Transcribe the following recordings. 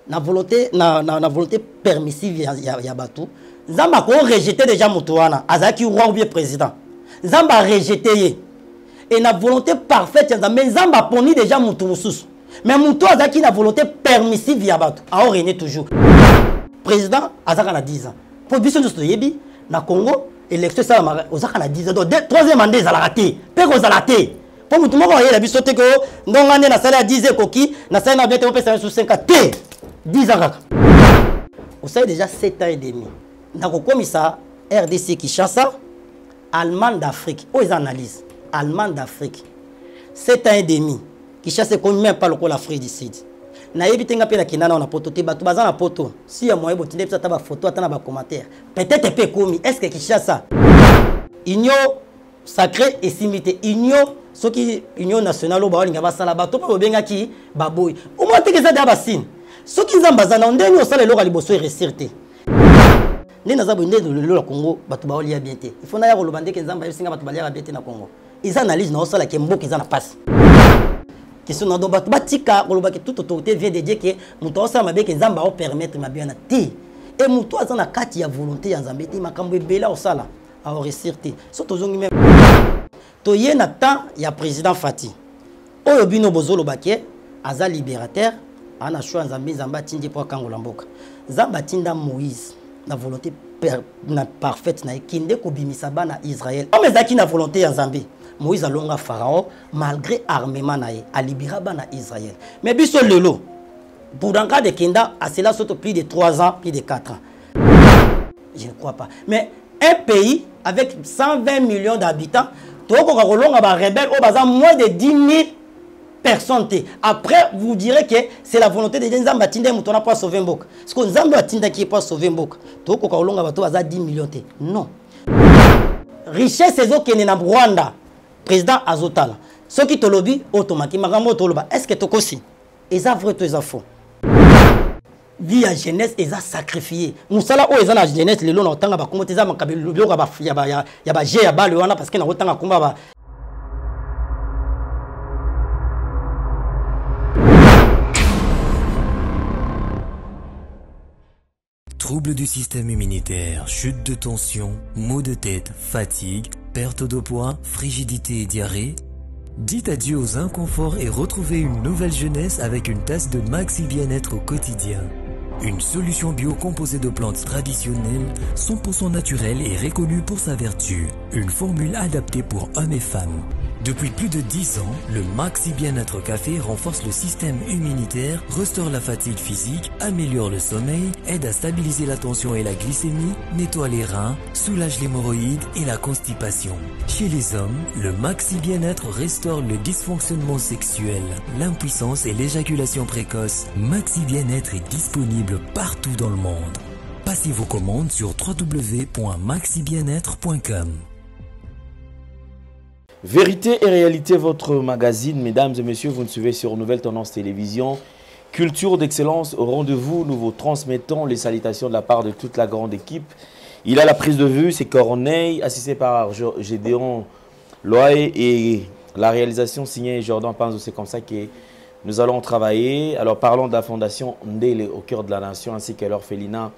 na volonté permissive ya batou nzamba ko rejeter déjà mutuana azaki roi ou bien président nzamba rejeter et na volonté parfaite nzamba poni déjà mutu mususu mais mutu azaki na volonté permissive ya batou a régner toujours président azaka na 10 ans pour biso juste yebi na Congo élection ça ozaka na 10 ans donc troisième mandat za la raté pe ko za la raté pour mutu moko yela biso te ko ndonga ne na sala 10 koki na sala na bientôt pesa sur 5 t 10 ans kaka vous savez déjà 7 ans et demi ndako komisa RDC Kinshasa Allemagne d'Afrique aux analyses Allemagne d'Afrique 7 ans et demi Kinshasa comme même pas le l'Afrique du Sud na yebitenga pe na kinana na poto te batu baza na poto si ya moyebo tinde pesa ta ba photo ata na ba commentaire peut-être pe komi est-ce que Kinshasa union sacrée et simité union soki union nationale o ba linga ba sala bato pa benga ki baboy au moins te que ça da basine soki nzamba za na ndeni o sala loka liboso e resirte ndeni na za bonde le Congo bato ba olia bien te il faut na ya kolobande ke nzamba yesinga bato ba lia bien te na Congo ils analysent na o sala ke mboki za na passe question na do bato batika koloba ke toute autorité vient de dire que muto o sala mabe ke nzamba o permettre mabia na te et muto aza na kati ya volonté ya nzambe te makambo ebela o sala a resirte surtout zongi même toye na temps ya président Fati oyo bino bozolo baké aza libérateur ana choix nzambe nzamba tindi pour kangola mboka nzamba tinda Moïse na volonté na parfaite na ekinde ko bimisa bana Israël o mezaki na volonté ya nzambe Moïse alonga Pharaon malgré armement na ye a libéra bana Israël mais biso lelo pour en cas de kinda à cela surtout plus de 3 ans plus de 4 ans je ne crois pas mais un pays avec 120 millions d'habitants toko kolonga ba rebelle au bazar moins de 10 000 personnes. Après vous direz que c'est la volonté de Nzamba Tinda mutona pour sauver Mboka. Parce que Nzamba Tinda qui est pour sauver Mboka. Toko kolonga bato bazar 10 millions te. Non. Richesse ezo kene na Rwanda. Président Azotala. Ce qui te lobby automatiquement makambo toloba. Est-ce que tokosi? Eza vrai to eza faux. Vie à jeunesse eza sacrifié. Musala o eza na jeunesse lelo na otanga ba komoteza makabelo byoka ba ya ba je ya ba le wana parce que na otanga komba ba. Troubles du système immunitaire, chute de tension, maux de tête, fatigue, perte de poids, frigidité et diarrhée. Dites adieu aux inconforts et retrouvez une nouvelle jeunesse avec une tasse de Maxi Bien-être au quotidien. Une solution bio composée de plantes traditionnelles, 100% naturelle et reconnue pour sa vertu. Une formule adaptée pour hommes et femmes. Depuis plus de 10 ans, le Maxi Bien-être Café renforce le système immunitaire, restaure la fatigue physique, améliore le sommeil, aide à stabiliser la tension et la glycémie, nettoie les reins, soulage l'hémorroïde et la constipation. Chez les hommes, le Maxi Bien-être restaure le dysfonctionnement sexuel, l'impuissance et l'éjaculation précoce. Maxi Bien-être est disponible partout dans le monde. Passez vos commandes sur www.maxibienêtre.com. Vérité et réalité, votre magazine, mesdames et messieurs, vous nous suivez sur Nouvelle Tendance Télévision. Culture d'excellence au rendez-vous, nous vous transmettons les salutations de la part de toute la grande équipe. Il a la prise de vue, c'est Corneille, assisté par Gédéon Loaé et la réalisation signée Jordan Panzo. C'est comme ça que nous allons travailler. Alors parlons de la fondation Ndele au cœur de la nation ainsi qu'à l'orphelinat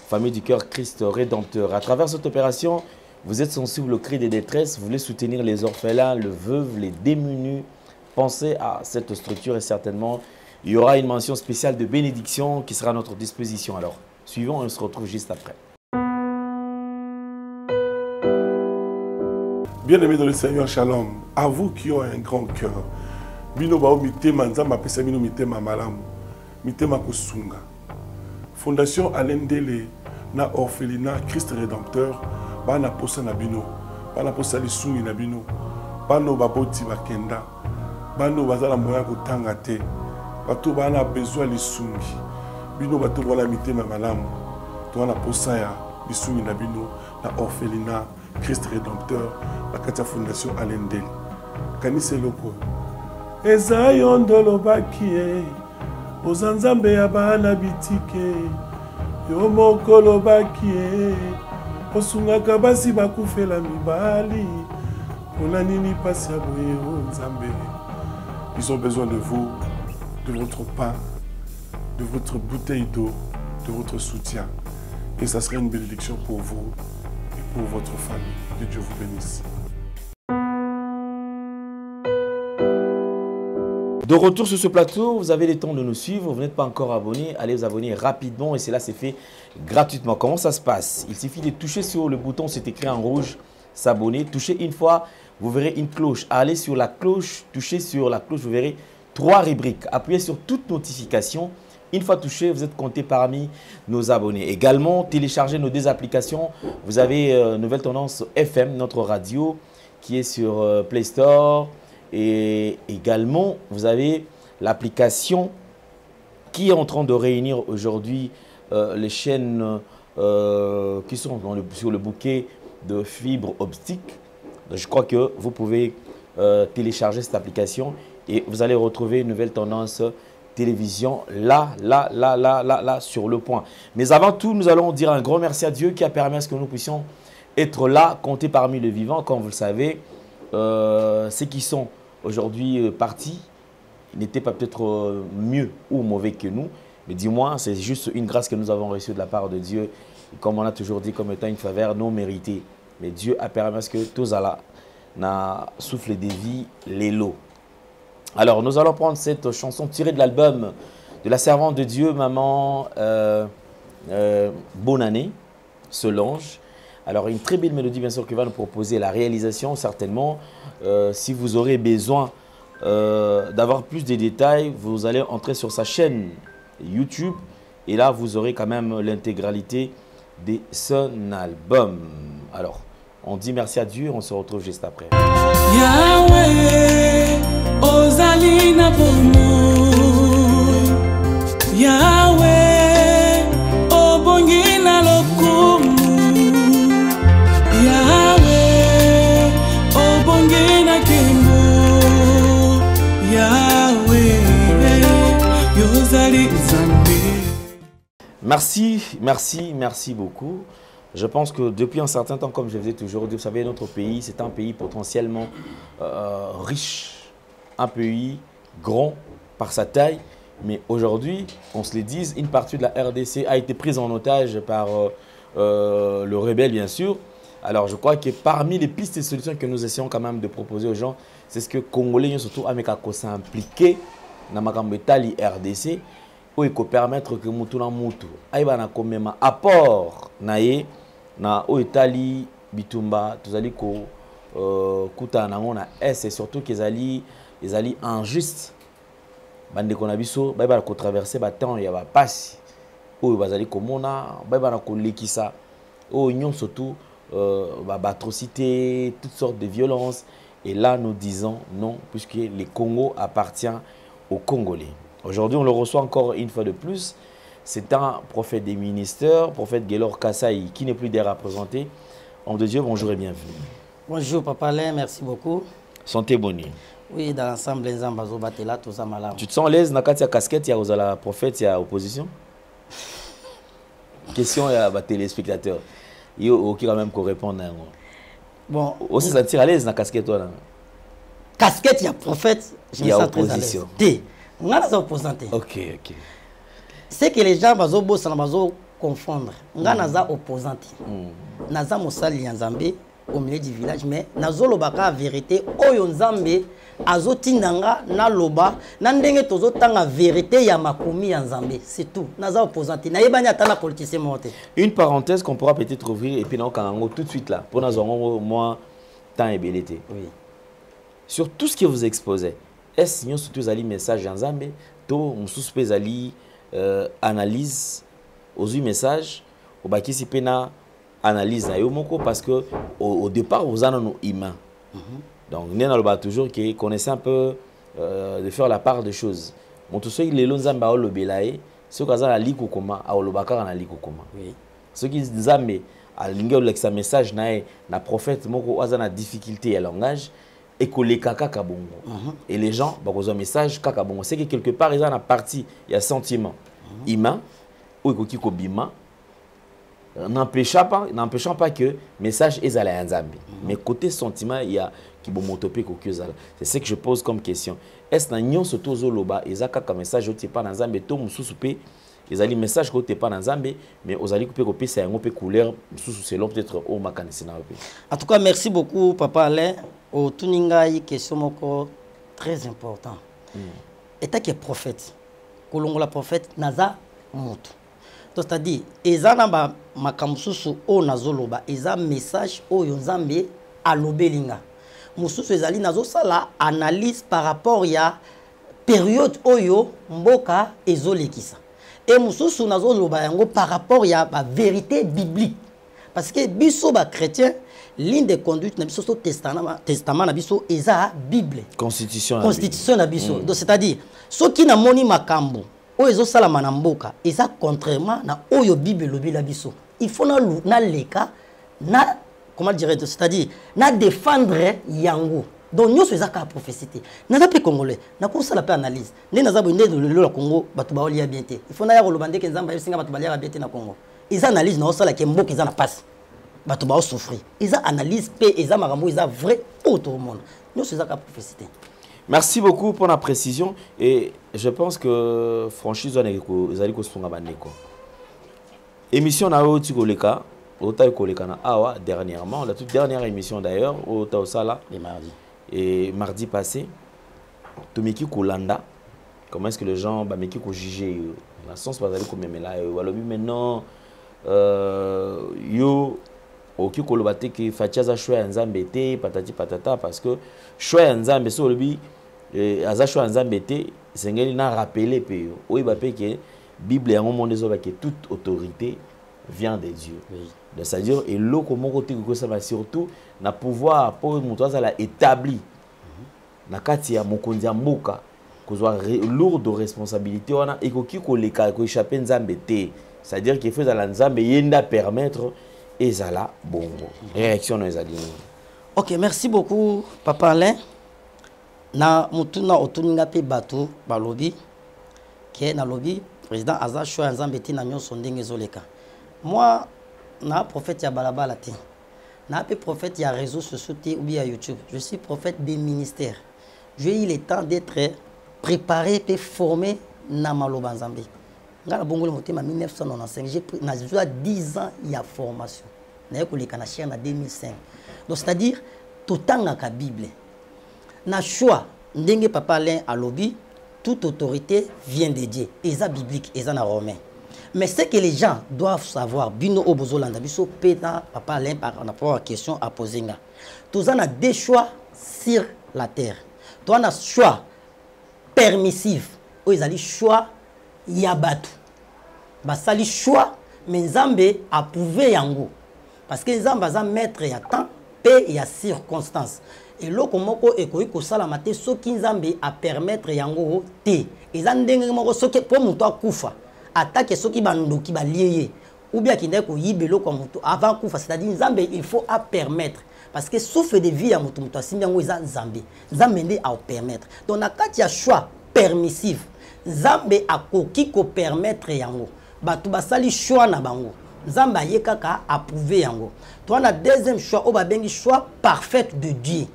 Famille du Cœur Christ Rédempteur. À travers cette opération, vous êtes sensible au cri de détresse, vous voulez soutenir les orphelins, les veuves, les démunis. Pensez à cette structure et certainement, il y aura une mention spéciale de bénédiction qui sera à notre disposition. Alors, suivons et on se retrouve juste après. Bien-aimés dans le Seigneur, shalom. À vous qui ont un grand cœur, bino bao mitema nzamba pesa bino mitema malamu, mitema kusunga. Fondation Alendele na orphelinat Christ Rédempteur. Bana posa na bino, bana posa lisungi na bino, bano baboti bakenda, bano bazala moya kotanga te, bato bana besoin lisungi, bino bato wana mitema malamu, to wana posa ya lisungi na bino na orphelinat Christ Rédempteur, la kati fondation Alendele. Kanise loko. Eza yondolo bakie, ozanzambe ya bana bitike, yo mokolo bakie. Osungaka basi bakufela mibali pona nini pasi ya boye o nzambe. Ils ont besoin de vous, de votre pain, de votre bouteille d'eau, de votre soutien. Et ça serait une bénédiction pour vous et pour votre famille. Que Dieu vous bénisse. De retour sur ce plateau, vous avez le temps de nous suivre. Vous n'êtes pas encore abonné, allez vous abonner rapidement et cela c'est fait gratuitement. Comment ça se passe? Il suffit de toucher sur le bouton, c'est écrit en rouge, s'abonner. Touchez une fois, vous verrez une cloche. Allez sur la cloche, touchez sur la cloche, vous verrez 3 rubriques. Appuyez sur toute notification. Une fois touché, vous êtes compté parmi nos abonnés. Également, téléchargez nos 2 applications. Vous avez Nouvelle Tendance FM, notre radio, qui est sur Play Store. Et également, vous avez l'application qui est en train de réunir aujourd'hui les chaînes qui sont sur le bouquet de fibres optiques. Je crois que vous pouvez télécharger cette application et vous allez retrouver une Nouvelle Tendance télévision là, sur le point. Mais avant tout, nous allons dire un grand merci à Dieu qui a permis à ce que nous puissions être là, comptés parmi les vivants. Comme vous le savez, ceux qui sont aujourd'hui partis n'étaient pas peut-être mieux ou mauvais que nous, mais dis-moi, c'est juste une grâce que nous avons reçue de la part de Dieu, et comme on a toujours dit, comme étant une faveur non méritée. Mais Dieu a permis à ce que tous Allah n'a soufflé des vies les lots. Alors, nous allons prendre cette chanson tirée de l'album de la servante de Dieu, Maman Bonne Année, Solange. Alors, une très belle mélodie, bien sûr, qui va nous proposer la réalisation, certainement. Si vous aurez besoin d'avoir plus de détails, vous allez entrer sur sa chaîne YouTube. Et là, vous aurez quand même l'intégralité de son album. Alors, on dit merci à Dieu, on se retrouve juste après. Yahweh, Ozalina Bomo. Yahweh, Obongina Lokumu. Yahweh, Obongina Kemo. Yahweh, Yozali Zambi. Merci beaucoup. Je pense que depuis un certain temps, comme je vous ai toujours dit, vous savez, notre pays, c'est un pays potentiellement riche, un pays grand par sa taille. Mais aujourd'hui, on se le dise, une partie de la RDC a été prise en otage par le rebelle, bien sûr. Alors, je crois que parmi les pistes et solutions que nous essayons quand même de proposer aux gens, c'est ce que les Congolais, surtout, ont s'impliquer dans ma RDC, où il peut permettre que Moutou na Moutou aille comme même apport naie na Oitali bitumba tuzali ko kuta na ngona et surtout qu'ils ali injuste bande konabiso ba ba ko traverser ba temps ya ba passe o bazali komona ba ba na ko lekisa o nyon surtout ba atrocité, toutes sortes de violences. Et là nous disons non, puisque le Congo appartient aux Congolais. Aujourd'hui, on le reçoit encore une fois de plus. C'est un prophète des ministères, prophète Guélor Kassaï, qui n'est plus d'air à présenter. Homme de Dieu, bonjour et bienvenue. Bonjour, Papa Alain, merci beaucoup. Santé bonne. Oui, dans l'ensemble, les ambazo batela, tout ça malade. Tu te sens à l'aise dans la casquette, il y a la prophète, il y a opposition? Question à les téléspectateurs. Il y a quand même qu'on réponde. Bon. Aussi, ça tire à l'aise dans la casquette, toi. Casquette, il y a prophète, je me sens très à l'aise. On a des opposants. Ok. C'est que les gens vont confondre. On a des opposants. On a des mosali Nzambe au milieu du village, mais nazo lobaka vérité oyo Nzambe azotindanga na loba na ndenge tozotanga vérité ya makomi ya Nzambe, c'est tout. Naza opposant. Na yebanya tana politicien monté. Une parenthèse qu'on pourra peut-être ouvrir et puis non kango tout de suite là pour nazo moi temps et belité. Oui. Sur tout ce que vous exposez. Est-ce que surtout les messages Nzambe to mususpé ali analyse aux messages au baki si pena analyse na yo moko parce que au départ vous en avez humain. Donc nous avons toujours qui connaissait un peu de faire la part des choses. Mon tout ceux les Nzambe a le belaye, ceux qui ont la liku koma a le bakara na liku koma. Oui. Ceux qui Nzambe a l'ingé le message na prophète moko a na difficulté à langage. Et que les kaka kabongo. Et les gens, bah, ont un message kaka bongo. C'est que quelque part, ils ont une partie, il y a sentiment. Ima, ou il y a bima, n'empêchant pas que le message est à Nzambe. Mais côté sentiment, il y a qui bon motopé c'est ce que je pose comme question. est-ce na nyonso tozoloba ezaka ka message otie pa na Nzambe to mususu pe ezali message ko te pa na Nzambe mais ozali pe kopesa yango pe couleur mususu selon peut-être o makanisi na pe. En tout cas, merci beaucoup Papa Alain. Au tuningai question moko très important. État qui est prophète. Kolongola prophète naza moto. Donc c'est-à-dire ezana ba makamususu o nazoloba eza message o Nzambe alobelinga. Mususu ezali nazo sala analyse par rapport ya période oyo mboka ezolekisa. Et mususu nazo loba yango par rapport ya ba vérité biblique. Parce que biso ba chrétien ligne de conduite na biso so testament na biso eza Bible. Constitution na biso. Donc c'est-à-dire soki na moni makambo oyo ezosala na mboka eza contrairement na oyo Bible lobi la biso. Il faut na leka na comment dirais-je, c'est-à-dire na défendre yango. Donc nous sommes à prophétie. Nous sommes congolais. Nous avons fait analyse. Nous avons fait le Congo, il faut que nous ayons fait le Congo. Ils analysent nous sommes là qui na passe. Batuba souffrir. Ils analysent paix, ils ont vrai pour tout le monde. Nous sommes à prophétie. Merci beaucoup pour la précision et je pense que franchise vous allez émission na Otikoleka. Dernièrement, la toute dernière émission d'ailleurs, au Taosala, et mardi passé, Tomiki Kolanda, comment est-ce que les gens Meki ko juger la sens pas aller comme là maintenant yo oki kolobate que Fatiaza choix Nzambe te patati patata parce que choix Nzambe so lobi aza choix Nzambe te sengeli na rappeler pe o iba pe que Bible en monde zo que toute autorité vient des dieux. Oui. C'est-à-dire, et l'eau, comment ça va surtout, na pouvoir pour montrer ça établi. Na katia mokondia mboka, qu'on soit lourd de responsabilité, on a et qu'on les cas, qu'on échappe Nzambe te. C'est-à-dire qu'il faut la Nzambe yenda permettre et zala bongo. Réaction nos adini. Ok, merci beaucoup Papa Alain. Na mutuna otuninga pe bato balobi, ke na lobi président Aza choix Nzambe te na nyon sondenge zoleka. Moi, na prophète ya balabala te. Na pe prophète ya réseaux sociaux te ou bien YouTube. Je suis prophète des ministères. J'ai eu le temps d'être préparé et formé na maloba Nzambe. Ngala bongolo motema 1995, j'ai 10 ans il y a formation. Na yekoleka na chaîne en 2005. Donc c'est-à-dire tout temps ka Bible. Na choix ndenge Papa Alain a lobby, toute autorité vient de Dieu. Eza biblique, eza na romain. Mais ce que les gens doivent savoir, Bino Obozolanda, Biso Peta, Papa Alain, par rapport à la question à poser. Tous on a des choix sur la terre. Tous on a choix permissif. Ou ils ont des choix yabatu. Basali choix, mais Nzambe a prouvé yango. Parce que Nzambe a mettre ya temps, paix et ya circonstances. Et là, comme on salamate, ce qui Nzambe a permettre yango te. Ils ont des gens qui pour monter kufa. Attaque ceux qui bandoki ba lié ou bien qui n'est ko yibelo comme avant kufa, c'est-à-dire Nzambe il faut à permettre parce que souffle de vie à mutu mutu asimbiango eza Nzambe Nzambe a permettre donc na kati ya choix permissif Nzambe akoki ko permettre yango batu basali choix na bango Nzambe yekaka approuver yango toi na deuxième choix o ba bengi choix parfait de Dieu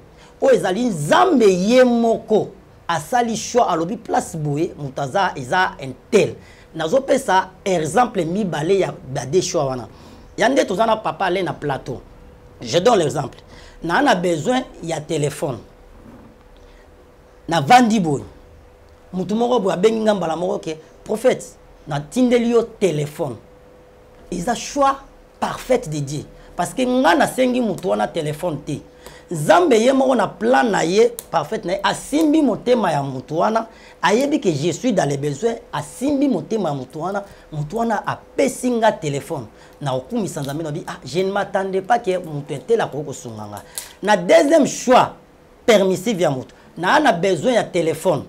o ezali Nzambe yemoko asali choix alobi place boye mutaza eza un tel. Nazo pesa exemple mi balé ya des choix wana. Yande tozana Papa Alain na plateau. Je donne l'exemple. Na a besoin ya téléphone. Na vandi boy. Mutu moko bo bengi ngambala moko ke prophète na tindeli yo téléphone. Ils a choix parfait de Dieu parce que ngana sengi mutu wana téléphone te. Nzambe ye moko na plan na ye parfait na asimbi motema ya mutu wana ayebi que je suis dans les besoins asimbi motema ya mutu wana apesinga téléphone na okumisa Nzambe na bi je ne m'attendais pas que mutu etela ko sunganga na deuxième choix permissif ya mutu na besoin ya téléphone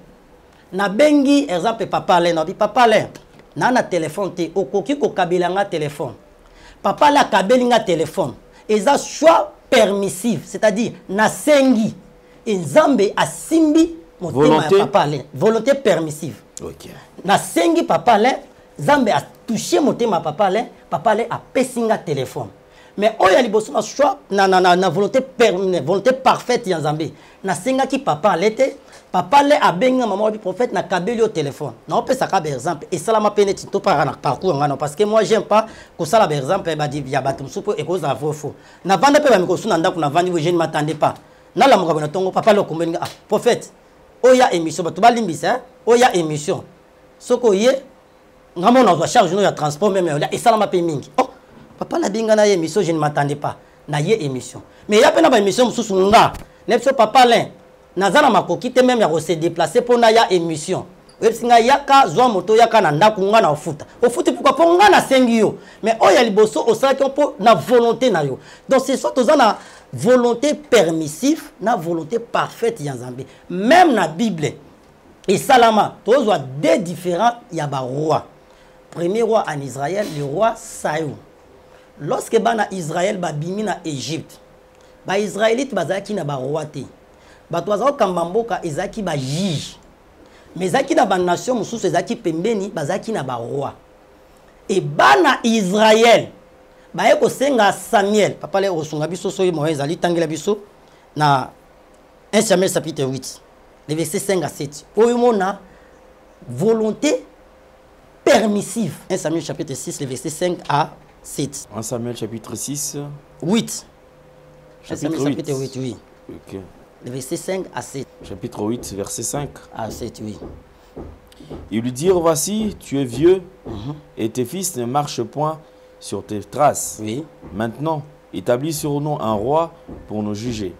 na bengi exemple Papa Alain na bi Papa Alain na téléphone te okoki ko kabelanga téléphone Papa la kabelinga téléphone eza choix permissif, c'est-à-dire na sengi et Nzambe asimbi volonté Papa Alain, volonté permissive. OK. Na sengi Papa Alain, Nzambe a touché motema Papa Alain a pesinga téléphone. mais oyo ya liboso na choix na volonté parfaite ya Nzambe na senga ki papa alete papa le abenga maman du prophète na kabeli au téléphone na opesa ka par exemple et ça la mapene tito para na parcours ngana parce que moi j'aime pas que ça la par exemple ba di ya batum supo et cause avo fo na vanda pe ba mikosu na ndako na vandi je ne m'attendais pas na la mukaba na tongo papa le kombeni ah prophète oya émission ba to balimbisa oya émission soko ye ngamo na charge no ya transport même et ça la mape mingi oh papa la binga na émission je ne m'attendais pas na ye émission mais ya pe na ba émission mususu nga nepso papa len nazana makoki te même ya ko se déplacer pour na ya émission singa yaka zwa moto yaka na ndako nga na ofuta pourquoi pour nga na sengi yo mais oya liboso osala ki po na volonté na yo donc c'est soit tozana volonté permissive na volonté parfaite ya Nzambe même na Bible et salama tozwa deux différents ya ba roi premier roi en Israël le roi Saül lorsque bana Israël ba bimi na Égypte ba Israélite bazaki na ba roi te bato bazao kambamboka ezaki ba juge mais ezaki na ba nation mususu ezaki pembeni bazaki na ba roi et bana Israël baye ko senga Samuel papa le osunga biso so mo ezali tangela biso na 1 Samuel chapitre 8 les versets 5 à 7 oyo mona volonté permissive 1 Samuel chapitre 6 les versets 5 à 7 1 Samuel chapitre 6 8 chapitre 8 oui OK. Le verset 5 à 7. Chapitre 8, verset 5. À 7, oui. Ils lui dirent, voici, tu es vieux et tes fils ne marchent point sur tes traces. Oui. Maintenant, établis sur nous un roi pour nous juger.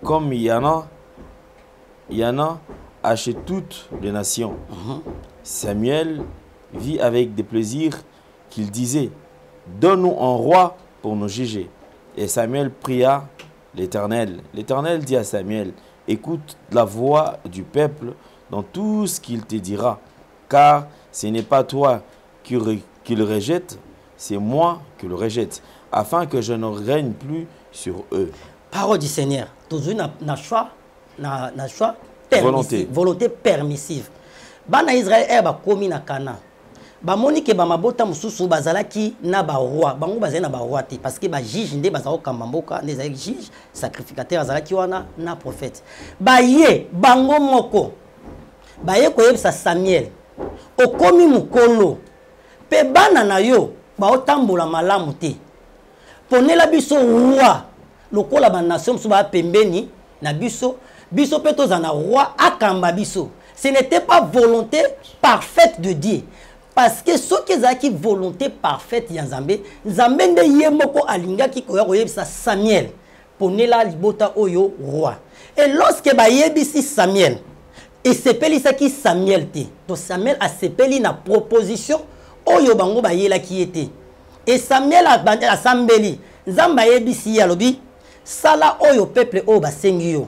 Comme il y en a à chez toutes les nations. Samuel vit avec des plaisirs qu'il disait, donne-nous un roi pour nous juger. Et Samuel pria l'Éternel. L'Éternel dit à Samuel, écoute la voix du peuple dans tout ce qu'il te dira, car ce n'est pas toi qui le rejette, c'est moi qui le rejette, afin que je ne règne plus sur eux. Parole du Seigneur. Toujours na choix volonté permissive. Bana Israël ba komi na Kana. Ba moni ke ba mabota mususu bazalaki na ba roi. Bango bazali na ba roi te parce que ba juge nde bazalo kamamboka nde zali juge sacrificateur azalaki wana na prophète. Ba ye bango moko. Ba ye koyebisa Samuel. Okomi mukolo. Pe bana na yo ba otambola malamu te. Ponela biso roi. Lokola ba nation mususu ba pembeni na biso pe tozana roi akamba biso. Ce n'était pas volonté parfaite de Dieu. Parce que ce qui est volonté parfaite ya Nzambe, Nzambe nde yemoko alingaki koya koyebisa Samuel ponela libota oyo roi. Et lorsque ba yebisi Samuel, et sepelisaki Samuel te. Donc Samuel a sepeli na proposition oyo bango ba yelaki ete. Et Samuel a sambeli, Nzamba yebisi yalobi sala oyo peuple oyo basengi yo.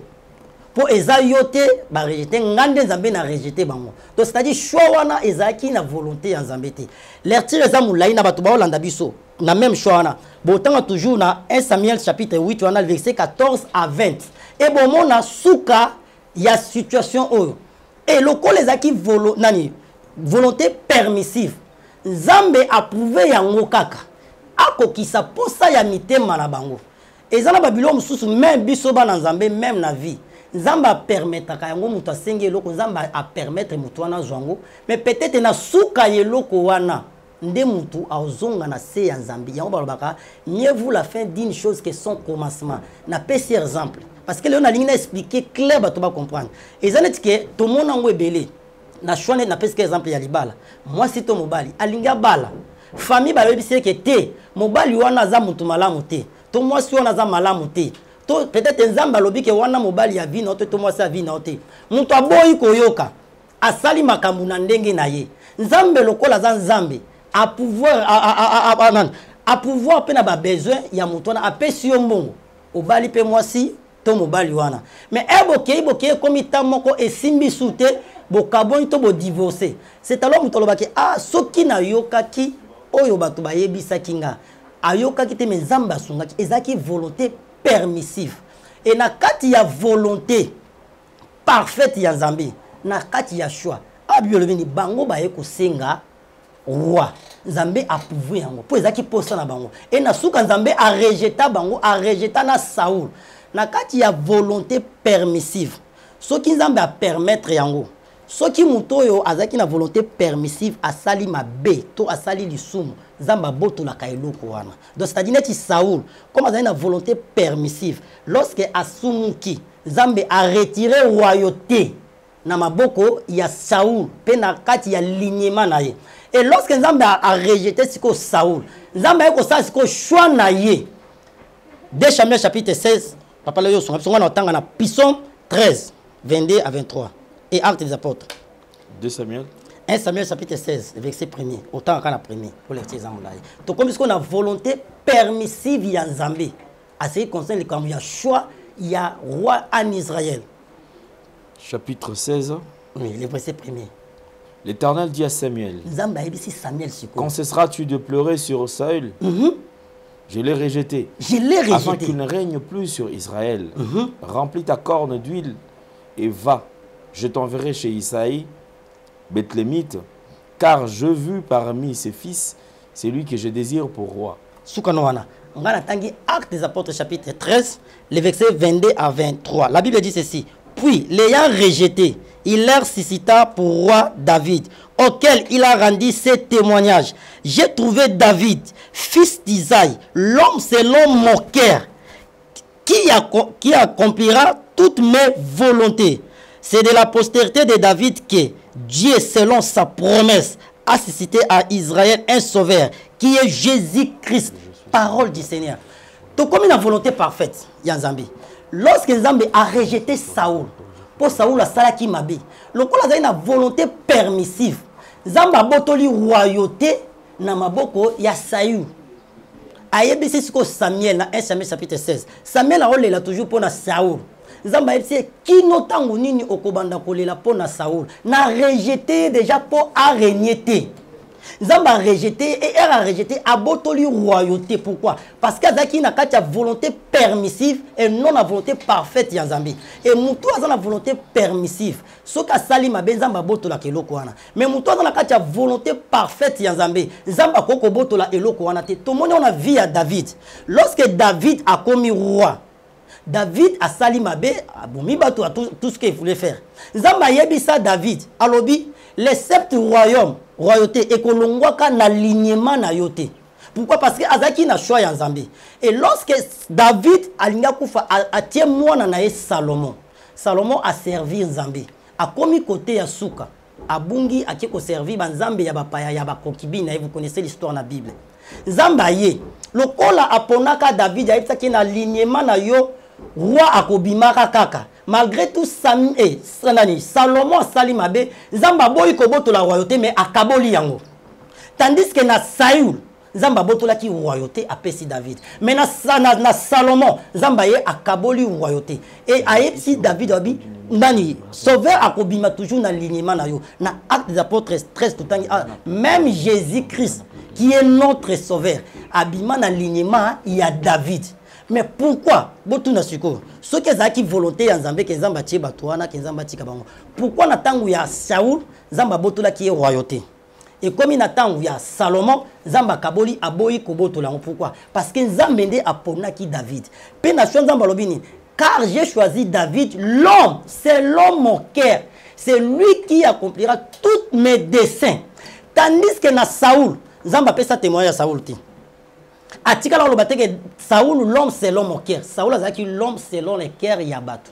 Pour ezayote ba rejeter ngande Nzambe na rejeter bango. Donc c'est-à-dire choix wana ezaki na volonté ya Nzambe te. Lertire eza mulai na bato ba olanda biso na même choix wana. Botanga toujours na 1 Samuel chapitre 8 wana verset 14 à 20. Et bon mona suka ya situation oyo. Et lokola ezaki volonté permissive. Nzambe approuvé yango kaka. Akokisa posa ya mitema na bango. Ezana babilo mususu même biso ba na Nzambe même na vie. Nzamba permettre ka yango mutu asenge eloko Nzamba a permettre mutu wana zwango mais peut-être na suka eloko wana nde mutu azonga na se ya Nzambe yango balobaka mieux vaut la fin d'une chose que son commencement na pesi exemple parce que là on a ligne expliquer clair bato ba comprendre ezaneti ke to mona ngo ebele na choix na pesi exemple ya libala moi si to mobali alinga bala famille ba yebisi ke te mobali wana za mutu malamu te to moi si wana za malamu te. Peut-être Nzamba lobi ke wana mobali ya vie na to moi sa vie na te. Mutu aboyi koyoka. Asali makambu na ndenge na ye. Nzambe lokola za Nzambe a pouvoir pe na ba besoin ya mutu na apesi yo mbongo. Obali pe mwasi to mobali wana. Mais eboke comme itamoko esimbi soute bokaboni to bo divorcer. C'est alors mutu lobaki soki na yokaki oyo bato bayebisa kinga. Ayokaki te mais Nzamba sungaki ezaki volonté permissive. Et na kati ya volonté parfaite ya Nzambe, na kati ya choix. Abiolobini bango baye ko senga roi Nzambe approuvé yango po ezaki posa na bango et na suka Nzambe a rejeta bango a rejeta na Saoul na kati ya volonté permissive soki Nzambe a permettre yango soki muto yo azaki na volonté permissive asali mabe to asali lisumu Nzambe botolaka eloko wana donc c'est-à-dire neti Saoul comme azali na volonté permissive lorsque asumuki Nzambe a retiré royauté na maboko ya Saoul pe na kati ya lignement na ye et lorsque Nzambe a rejeté siko Saoul Nzambe a ko sa siko choix na ye 2 Samuel chapitre 16 papa le yo songa na tanga na Psaume 13 22 à 23 et Actes des Apôtres 2 Samuel 1 Samuel chapitre 16 verset 1er autant quand la premier pour les petits hommes là to comme ce qu'on a volonté permissive ya Nzambe à ce qui concerne le choix il y a roi en Israël chapitre 16 oui le verset 1er. L'Éternel dit à Samuel, quand cesseras-tu de pleurer sur Saül? Je l'ai rejeté. Afin qu'il ne règne plus sur Israël. Remplis ta corne d'huile et va. Je t'enverrai chez Isaïe, Bethlémite, car je vis parmi ses fils celui que je désire pour roi. On va attendre Actes des Apôtres chapitre 13, les versets 22 à 23. La Bible dit ceci. Puis, l'ayant rejeté, il leur suscita pour roi David, auquel il a rendu ses témoignages. J'ai trouvé David, fils d'Isaïe, l'homme selon mon cœur, qui accomplira toutes mes volontés. C'est de la postérité de David que Dieu, selon sa promesse, a suscité à Israël un sauveur, qui est Jésus-Christ, parole du Seigneur. Donc, comme une volonté parfaite, Yanzambi. Lorsque Nzambe a rejeté Saoul, pour Saoul a salaki mabe, le a une volonté permissive. Nzambe a botoli royauté na maboko ya Saül. Ayebisi siko Samuel na 1 Samuel chapitre 16. Samuel a olela toujours pour na Saoul. Nzambe ayebisi kino tango nini okobanda kolela pour na Saoul. Na rejeté déjà pour a régner te. Nzambe a rejeté et elle a rejeté a botoli royauté. Pourquoi? Parce qu'il y a une volonté permissive et non la volonté parfaite ya Nzambe. Et mutu a la volonté permissive. Ce que sali ma Nzambe botola keloko wana. Mais mutu a la volonté parfaite ya Nzambe. Nzambe koko botola eloko wana te. Tout le monde a vu à David. Lorsque David a commis roi, David a sali mabe, tout ce qu'il voulait faire. Nzamba yebisa David, alobi, les 7 royaumes, royauté, et kolongwaka na alignement na yote. Pourquoi? Parce que Azaki na choix ya Nzambe. Et lorsque David alinga kufa a tie mwana na ye Salomon. Salomon a servi Nzambe. A komi côté ya suka. A bungi a kiko servi ba Nzambe ya bapaya ya bakokibina. Et vous connaissez l'histoire na Bible. Nzamba ye. Lokola aponaka David ya ipsa ki na alignement na yo. Roi akobimaka kaka malgré tout Salomon sali mabe Nzamba boyi koboto la royauté mais akaboli yango tandis que na Saül Nzamba boto la ki royauté apesi David mais na Salomon Nzamba ye akaboli royauté et ayepsi David obi nani sauveur akobima toujours na lignement na yo na Actes des Apôtres 13 tout temps même Jésus-Christ qui est notre sauveur abima na lignement il y a David. Mais pourquoi? Ce qui est volonté en Zambé, que Zamba tie batouana, que Zamba tika bango. Pourquoi na tangu ya Saoul, Zamba botola qui est royauté? Et comme il tangu ya Salomon, Zamba kaboli aboyi kobotola. Pourquoi? Parce que Zambende a ponaki David. Pe nation Zamba lobini. Car j'ai choisi David, l'homme, c'est l'homme mon cœur. C'est lui qui accomplira tous mes desseins. Tandis que na Saoul, Zamba peut sa témoigner à Saoul. Atika la lobate que Saoul l'homme selon mon cœur. Saoul a dit l'homme selon le cœur yabatou.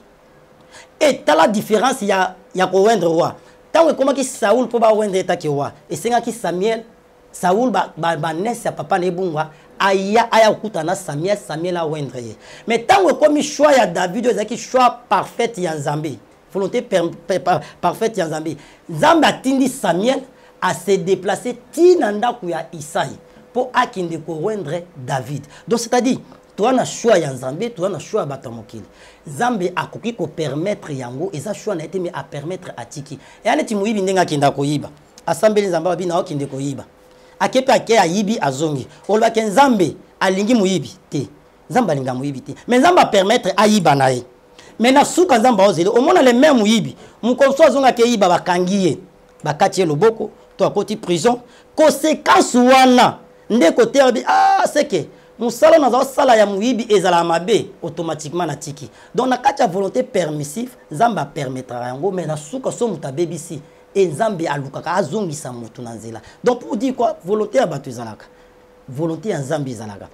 Et t'as la différence il y a ko wendre roi. Tant que comment qui Saoul pour ba wendre ta ki roi. Et c'est qui Samuel Saoul ba nesse papa ne bungwa aya okutana Samuel a wendre. Mais tant que comme choix ya David ezaki choix parfait ya Nzambe. Volonté parfaite ya Nzambe. Nzambe atindi Samuel à se déplacer tinanda ku ya Isaïe. Pour akinde ko wendre David. Donc c'est-à-dire toi na choix ya Nzambe, toi na choix batamokili. Nzambe akoki ko permettre yango eza choix na été mais à permettre atiki. Et aneti muyibi ndenga kinda ko yiba. Assemblée Nzambe babi na okinde ko yiba. Akepe ake ayibi azongi. Olba ke Nzambe alingi muyibi te. Nzambe alinga muyibi te. Mais Nzambe permettre ayiba na ye. Mais na suka Nzambe ozele, au mona les mêmes muyibi. Mukonso azonga ke yiba bakangiye. Bakati loboko to akoti prison conséquence wana nde côté c'est que musala na sala ya muyibi ezala mabe automatiquement na tiki donc na kati ya volonté permissive nzamba permettra yango mais na suka so mutabebisi et nzambe alukaka azongisa mutu na nzela donc pour dire quoi volonté ya batu ezalaka volonté ya nzambe ezalaka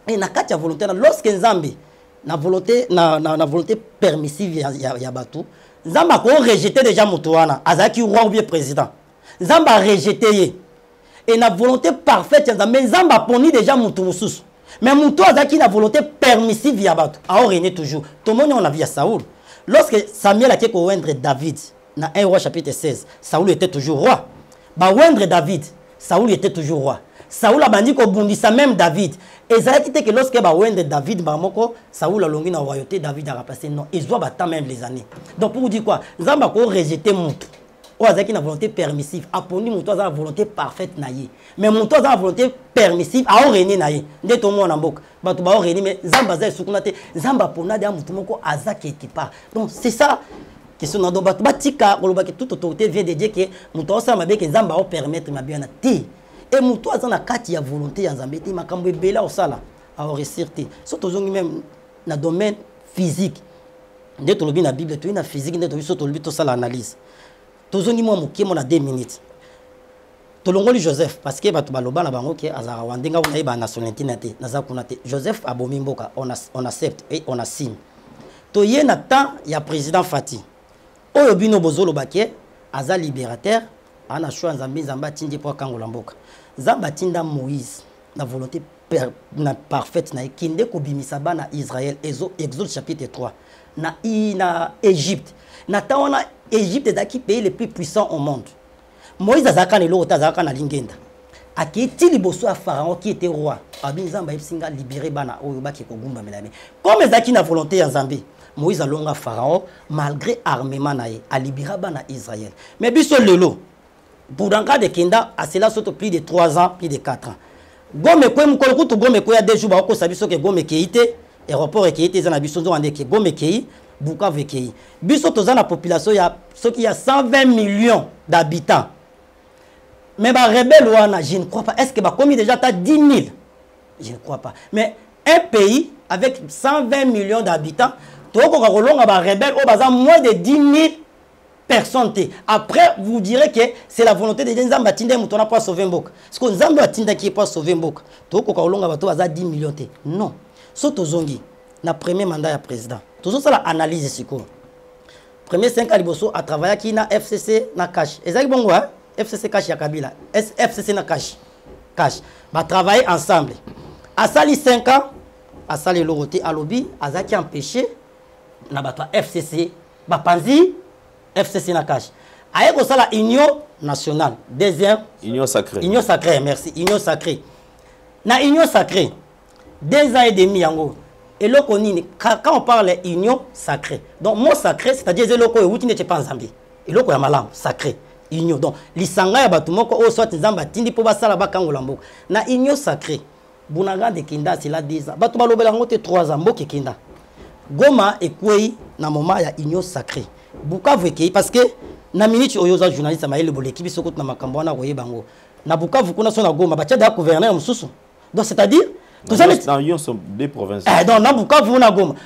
et na kati ya volonté na lorsque nzambe na volonté na volonté permissive ya batu nzamba ko rejeter déjà mutu wana azaki roi ou bien président nzamba rejeter ye et na volonté parfaite ya nzambe nzamba poni déjà mutu mususu mais mutu azaki na volonté permissive ya batu a régner toujours tout le monde on a vu ya Saoul lorsque Samuel a été oindre David dans 1 roi chapitre 16 Saoul était toujours roi ba oindre David Saoul était toujours roi Saoul a bandi ko bundisa même David et ça été que lorsque ba oindre David ba moko Saoul a longi na royauté David a remplacé non ils doivent attendre même les années donc pour vous dire quoi nzamba ko rejeter mutu o azaki na volonté permissive aponi mutu za volonté parfaite na ye mais mutu za volonté permissive a régner na ye nde to mona mboka batu ba régner mais nzamba za sukuna te nzamba pona de mutu moko azaki ekipa donc c'est ça question na do batu batika koloba que toute autorité vient de dire que mutu sa mabe que nzamba o permettre mabiana te et mutu za na kati ya volonté ya nzambe te makambo ebela osala a réussir te surtout zongi même na domaine physique nde to lobi na bible to na physique nde to biso to lobi to sala analyse tozongi mo mukimo na 2 minutes tolongoli Joseph parce que batu baloba na bango ke azara wandenga ona iba nationalité nate naza kuna te Joseph abomi mboka on accepte et on assigne to ye na temps ya président Fati oyo bino bozolo baké aza libérateur ana choix nzambe nzamba tindi po kangola mboka nzamba tinda Moïse na volonté na parfaite na kinde ko bimisa bana Israël Exode chapitre 3 na Égypte na taona Égypte est le pays le plus puissant au monde. Moïse azaka ne lota azaka na lingenda. Akiti liboso a Pharaon qui était roi. Abinzamba ibsinga libéré bana oyo baki ko gumba melame. Comme ezaki na volonté ya Nzambe, Moïse alonga Pharaon malgré armement na ye a libéré bana Israël. Mais biso lelo Boudanga de Kenda a cela surtout plus de 3 ans, plus de 4 ans. Gome ko mukolo kutu gome ko ya 2 jours ba ko sabiso ke gome keite aéroport keite za na biso zo ande ke gome kei Bukavu Kei. Biso toza na population ya ce qui a 120 millions d'habitants. Mais ba rebelle wana, je ne crois pas. Est-ce que ba commis déjà ta 10 000? Je ne crois pas. Mais un pays avec 120 millions d'habitants, toko ka kolonga ba rebelle o baza moins de 10 000 personnes. Après vous direz que c'est la volonté de Nzamba tinde mutona pas sauver mbok. Parce que Nzamba tinde qui pas sauver mbok. Toko ka kolonga bato baza 10 millions te. Non. Soto zongi na premier mandat ya président. Toujours ça la analyse siko. Premier 5 ans liboso a travaillé qui na FCC na cash. Ezaki bongo hein? FCC cash ya Kabila. FCC na cash. Cash. Ba travailler ensemble. A sali 5 ans, a sali loroté à lobby, azaki empêché na bato FCC, ba panzi FCC na cash. Aye ko sala union nationale. Deuxième union sacrée. Union sacrée, merci. Union sacrée. Na union sacrée. 2 ans et demi yango. Et là, quand on parle union sacrée, donc mot sacré, c'est-à-dire que loko où tu n'es pas en Zambie. Et loko ya malam sacré, union. Donc lisanga ya batu moko o soit nzamba tindi po basala ba kangola mboka. Na union sacrée, bunanga de kinda c'est là 10 ans. Batu balobela ngote 3 ans mboka kinda. Goma ekwei na moment ya union sacrée. Bukavu ekei parce que na minute oyo za journaliste maile boleki biso kota na makambo na koyeba ngo. Na Bukavu kuna so na Goma bacha da gouverneur mususu. Donc c'est-à-dire Ils sont des provinces. Donc,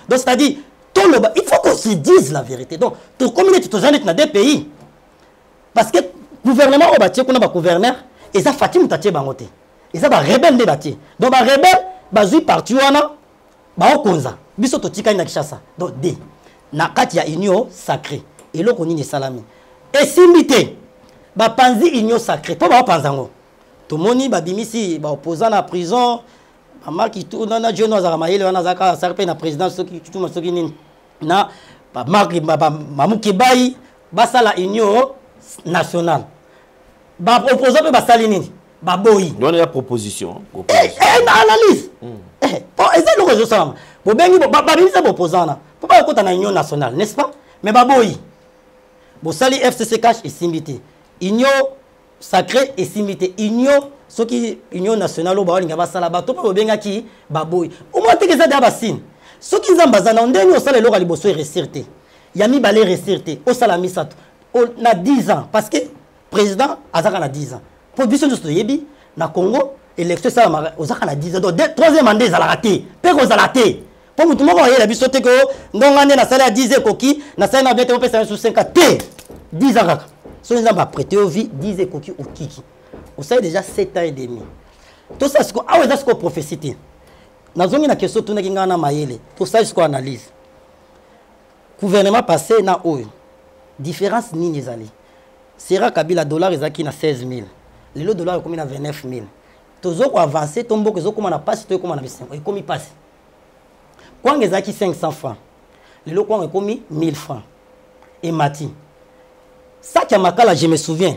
il c'est-à-dire, il faut qu'on se dise la vérité. Donc, tout communauté, tout dans des pays. Parce que le gouvernement, on a gouverneur, et ça fait que bangote. Et ça va rebelle de bâtir. Donc, les rebelles, ils sont partis, ils sont biso to tika ina Kishasa. Donc, D. Na kati ya union sacrée. Et là, on est salami. Et simité, ba panzi union sacrée. Pas ba panzango. Tout le monde, babimisi, ba opposant à la prison. Marki tout na Dieu nous a maïle wana zaka sarpe na président soki tout soki ni na marki mamuki bai basa la union nationale ba opposant pe basali nini ba boyi donne la proposition na analyse pour eza le réseau ça bo bengi ba bimisa bo opposant na pour pas kota na union nationale n'est-ce pas mais ba boyi bo sali FCC cash et simbité union sacrée et simbité union ce qui union nationale au balinga basala bato pe benga ki baboy au moins te que ça d'aba sin ce qui zambazana ndeni au sala lora liboso resirté yami balé resirté au sala misato na 10 ans parce que président azaka na 10 ans pour biso nous yebi na Congo élection ça ozaka na 10 ans donc troisième mandat za la raté pe ko za la té pour mutu moko yela biso te ko ndonga ne na sala ya 10 ekoki na sala na bete on peut ça sur 5 té 10 ans kaka so nous va prêter au vie 10 ekoki au kiki on sait déjà 7 ans et demi tout ça c'est quoi ah ouais ça c'est quoi prophétie nazongi na question tuna kinga na mayele tout ça c'est quoi analyse gouvernement passé na oyo différence nini ezali sera Kabila dollar ezaki na 16 000 lelo dollar ekomi na 29 000 tozo ko avancer tomboko ezokoma na passe to ekoma na bisengo ekomi passe kwanga ezaki 500 francs lelo kwanga ekomi 1000 francs et mati sac ya makala je me souviens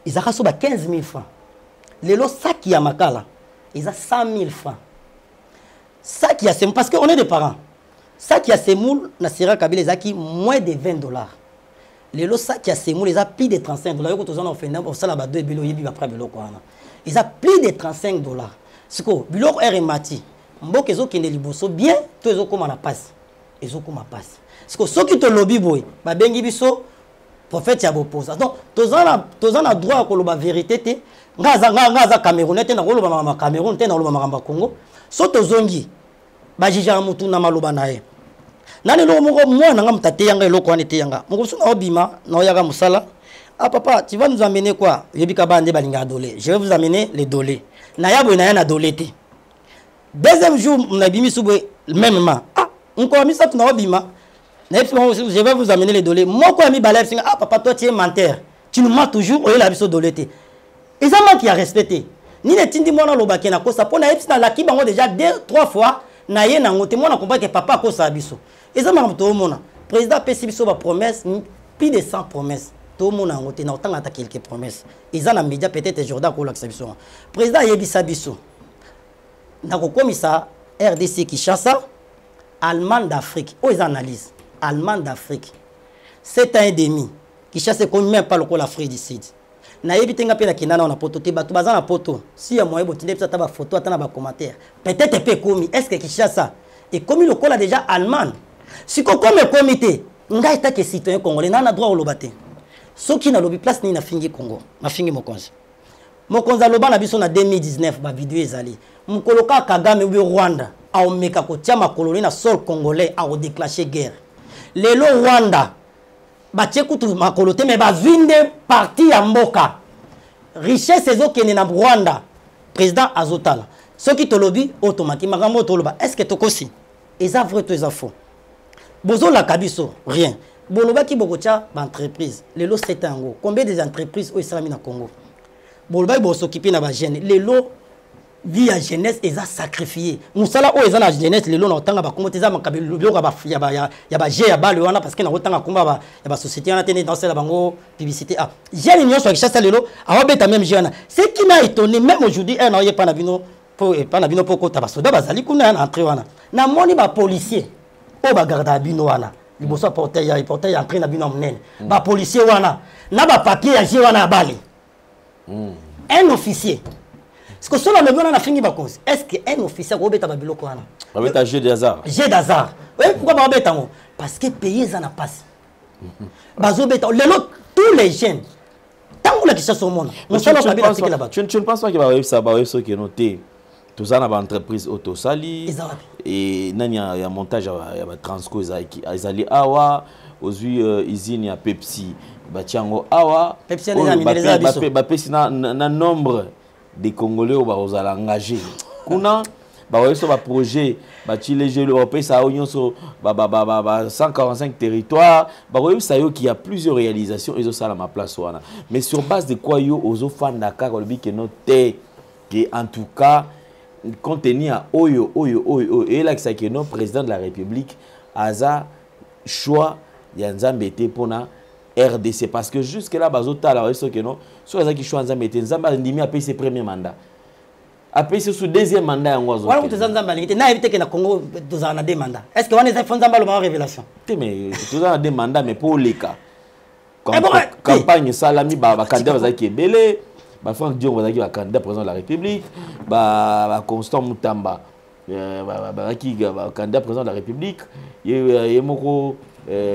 ezaka so ba 15 000 francs lelo sac ya makala eza 100 000 francs sac ya semoule parce que on est des parents sac ya semoule na sera Kabila ezaki moins de 20 dollars lelo sac ya semoule eza plus de 35 dollars yoko tozana ofenda osala ba deux bilo yebi après biloko wana eza plus de 35 dollars siko biloko mati mboka ezokende liboso bien to ezokoma na passe ezokoma passe siko soki to lobby boy ba bengi biso prophète ya boposa donc tozana droit ko loba vérité te ngaza Camerounais te na ko loba ma Cameroun te na loba makamba Congo so tozongi ba jija mutu na maloba na ye nani lo moko mwana nga mtate yanga eloko ane te yanga moko suna obima na oyaka musala ah papa tu vas nous amener quoi yebika bande balinga dolé je vais vous amener les dolés na yabo na yana dolé te deuxième jour na bimi subwe mêmement ah onko ami ça na obima na je vais vous amener les dolés moko ami balef singa ah papa toi tu es menteur tu nous mens toujours oyela biso dolé te ils ont qui a respecté ni ne tindi mwana lobaki na kosa pona epsi na laki bango déjà 2-3 fois na ye na ngote mwana comprendre que papa kosa biso ils ont tout mona président pesi biso ba promesse plus de 100 promesses tout mona ngote na otanga ta quelques promesses ils ont na média peut-être Jordan ko l'acception président yebisa biso na ko komisa RDC Kinshasa Allemagne d'Afrique ils analysent Allemagne d'Afrique 7 ans et demi Kinshasa comme même pas le ko l'Afrique du Sud na yebitenga pe na kinana na poto te batu bazana poto si ya moyebo tinde pesa ta ba photo atana ba commentaire peut-être pe komi est-ce que Kinshasa et comme le cola déjà allemand si ko comme comité nga eta que citoyen congolais na droit au lobate soki na lobi place ni na fingi Congo na fingi mokonzi loba na biso na 2019 ba vidéo ezali mukoloka Kagame ou Rwanda a omeka ko tia makoloni na sol congolais a déclencher guerre lelo Rwanda ba tchekutu makolote mais ba vinde parti ya mboka richesse ezokene na Rwanda président azotala soki tolobi automatiquement makambo toloba est-ce que tokosi eza vrai to eza faux bozo la kabiso rien boloba ki bokotia ba entreprise lelo c'est ango combien des entreprises au islami na Congo boloba bo s'occuper na ba jeune lelo vie ya jeunesse eza sacrifié musala o eza na jeunesse lelo na otanga ba komoteza makabelo biloko ba ya ba je ya bale wana parce que na otanga komba ba ya ba société na tene dans celle bango publicité ah jeune nyonso ki chassa lelo awabeta même jeune c'est qui m'a étonné même aujourd'hui un oye pa na bino pa na bino poko tabasoda bazali kuna na entrée wana na moni ba policier o ba garda bino wana liboso portail ya entrée na bino monene ba policier wana na ba papier ya je wana bale un officier est-ce que cela me donne na fingi bakonzi est-ce que un officier ko beta ba biloko wana ba beta jeu d'hasard oui pourquoi ba beta ngo parce que payer ça na passe bazo beta lelo tous les jeunes tango la kisa somona on sala na beta tikela ba tu ne penses pas que ba web ça ba web so qui noté tout ça na ba entreprise autosali et nani ya montage ya ba transco ezali awa ozui usine ya Pepsi ba tiango awa Pepsi na minéraliser biso ba pesi na nombre des Congolais au bazala engagé kuna ba weso ba projet ba tilégé le pesa onyoso ba 145 territoires ba websa yo qui a plusieurs réalisations et ça à ma place wana mais sur base de quoi yo ozo fanda ka ko bi que noté que en tout cas contenu à oyo et là que ça que non président de la République aza choix ya nzambe te pona RDC parce que jusque là bazota la reso que non sur les qui choix nzambe te nzambe ndimi a payé ses premiers mandats a payé sous deuxième mandat en ngozo wala kutu nzambe alingite na éviter que na Congo tozana deux mandats est-ce que wana za fond nzambe lo révélation mais tozana deux mandats mais pour les cas campagne salami ba candidat bazaki belé ba Franck Dion bazaki ba candidat président de la République ba Constant Mutamba ba candidat président de la République yemoko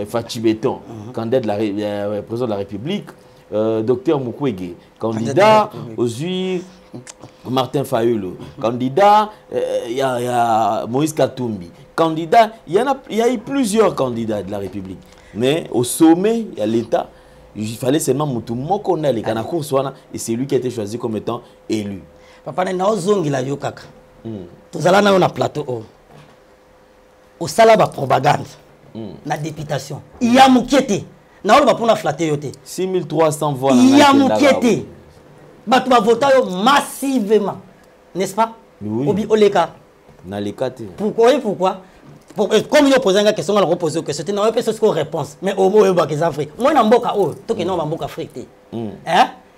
Fachi Beton candidat de la président de la République Docteur Mukwege, candidat aux US, Martin Fayulu, candidat, il y a Moïse Katumbi, candidat, il y a eu plusieurs candidats de la République. Mais au sommet, il y a l'État. Il fallait seulement Moutoumou qu'on a les Kanako et c'est lui qui a été choisi comme étant élu. Papa, il y a un la yokaka. Tout ça là, on a un plateau. Au salaba propagande, la députation. Il y a Moukiete. Na on va pour la flatter 6300 voix. Il y a Moukiete. Bah tu vas voter massivement, n'est-ce pas? Oui. Obi Oleka. Na leka. Pourquoi? Comme il pose une question, on va poser une question. C'est une question réponse. Mais au moins, il y a des Afrique. Moi, je suis en tout cas, non, je suis Afrique.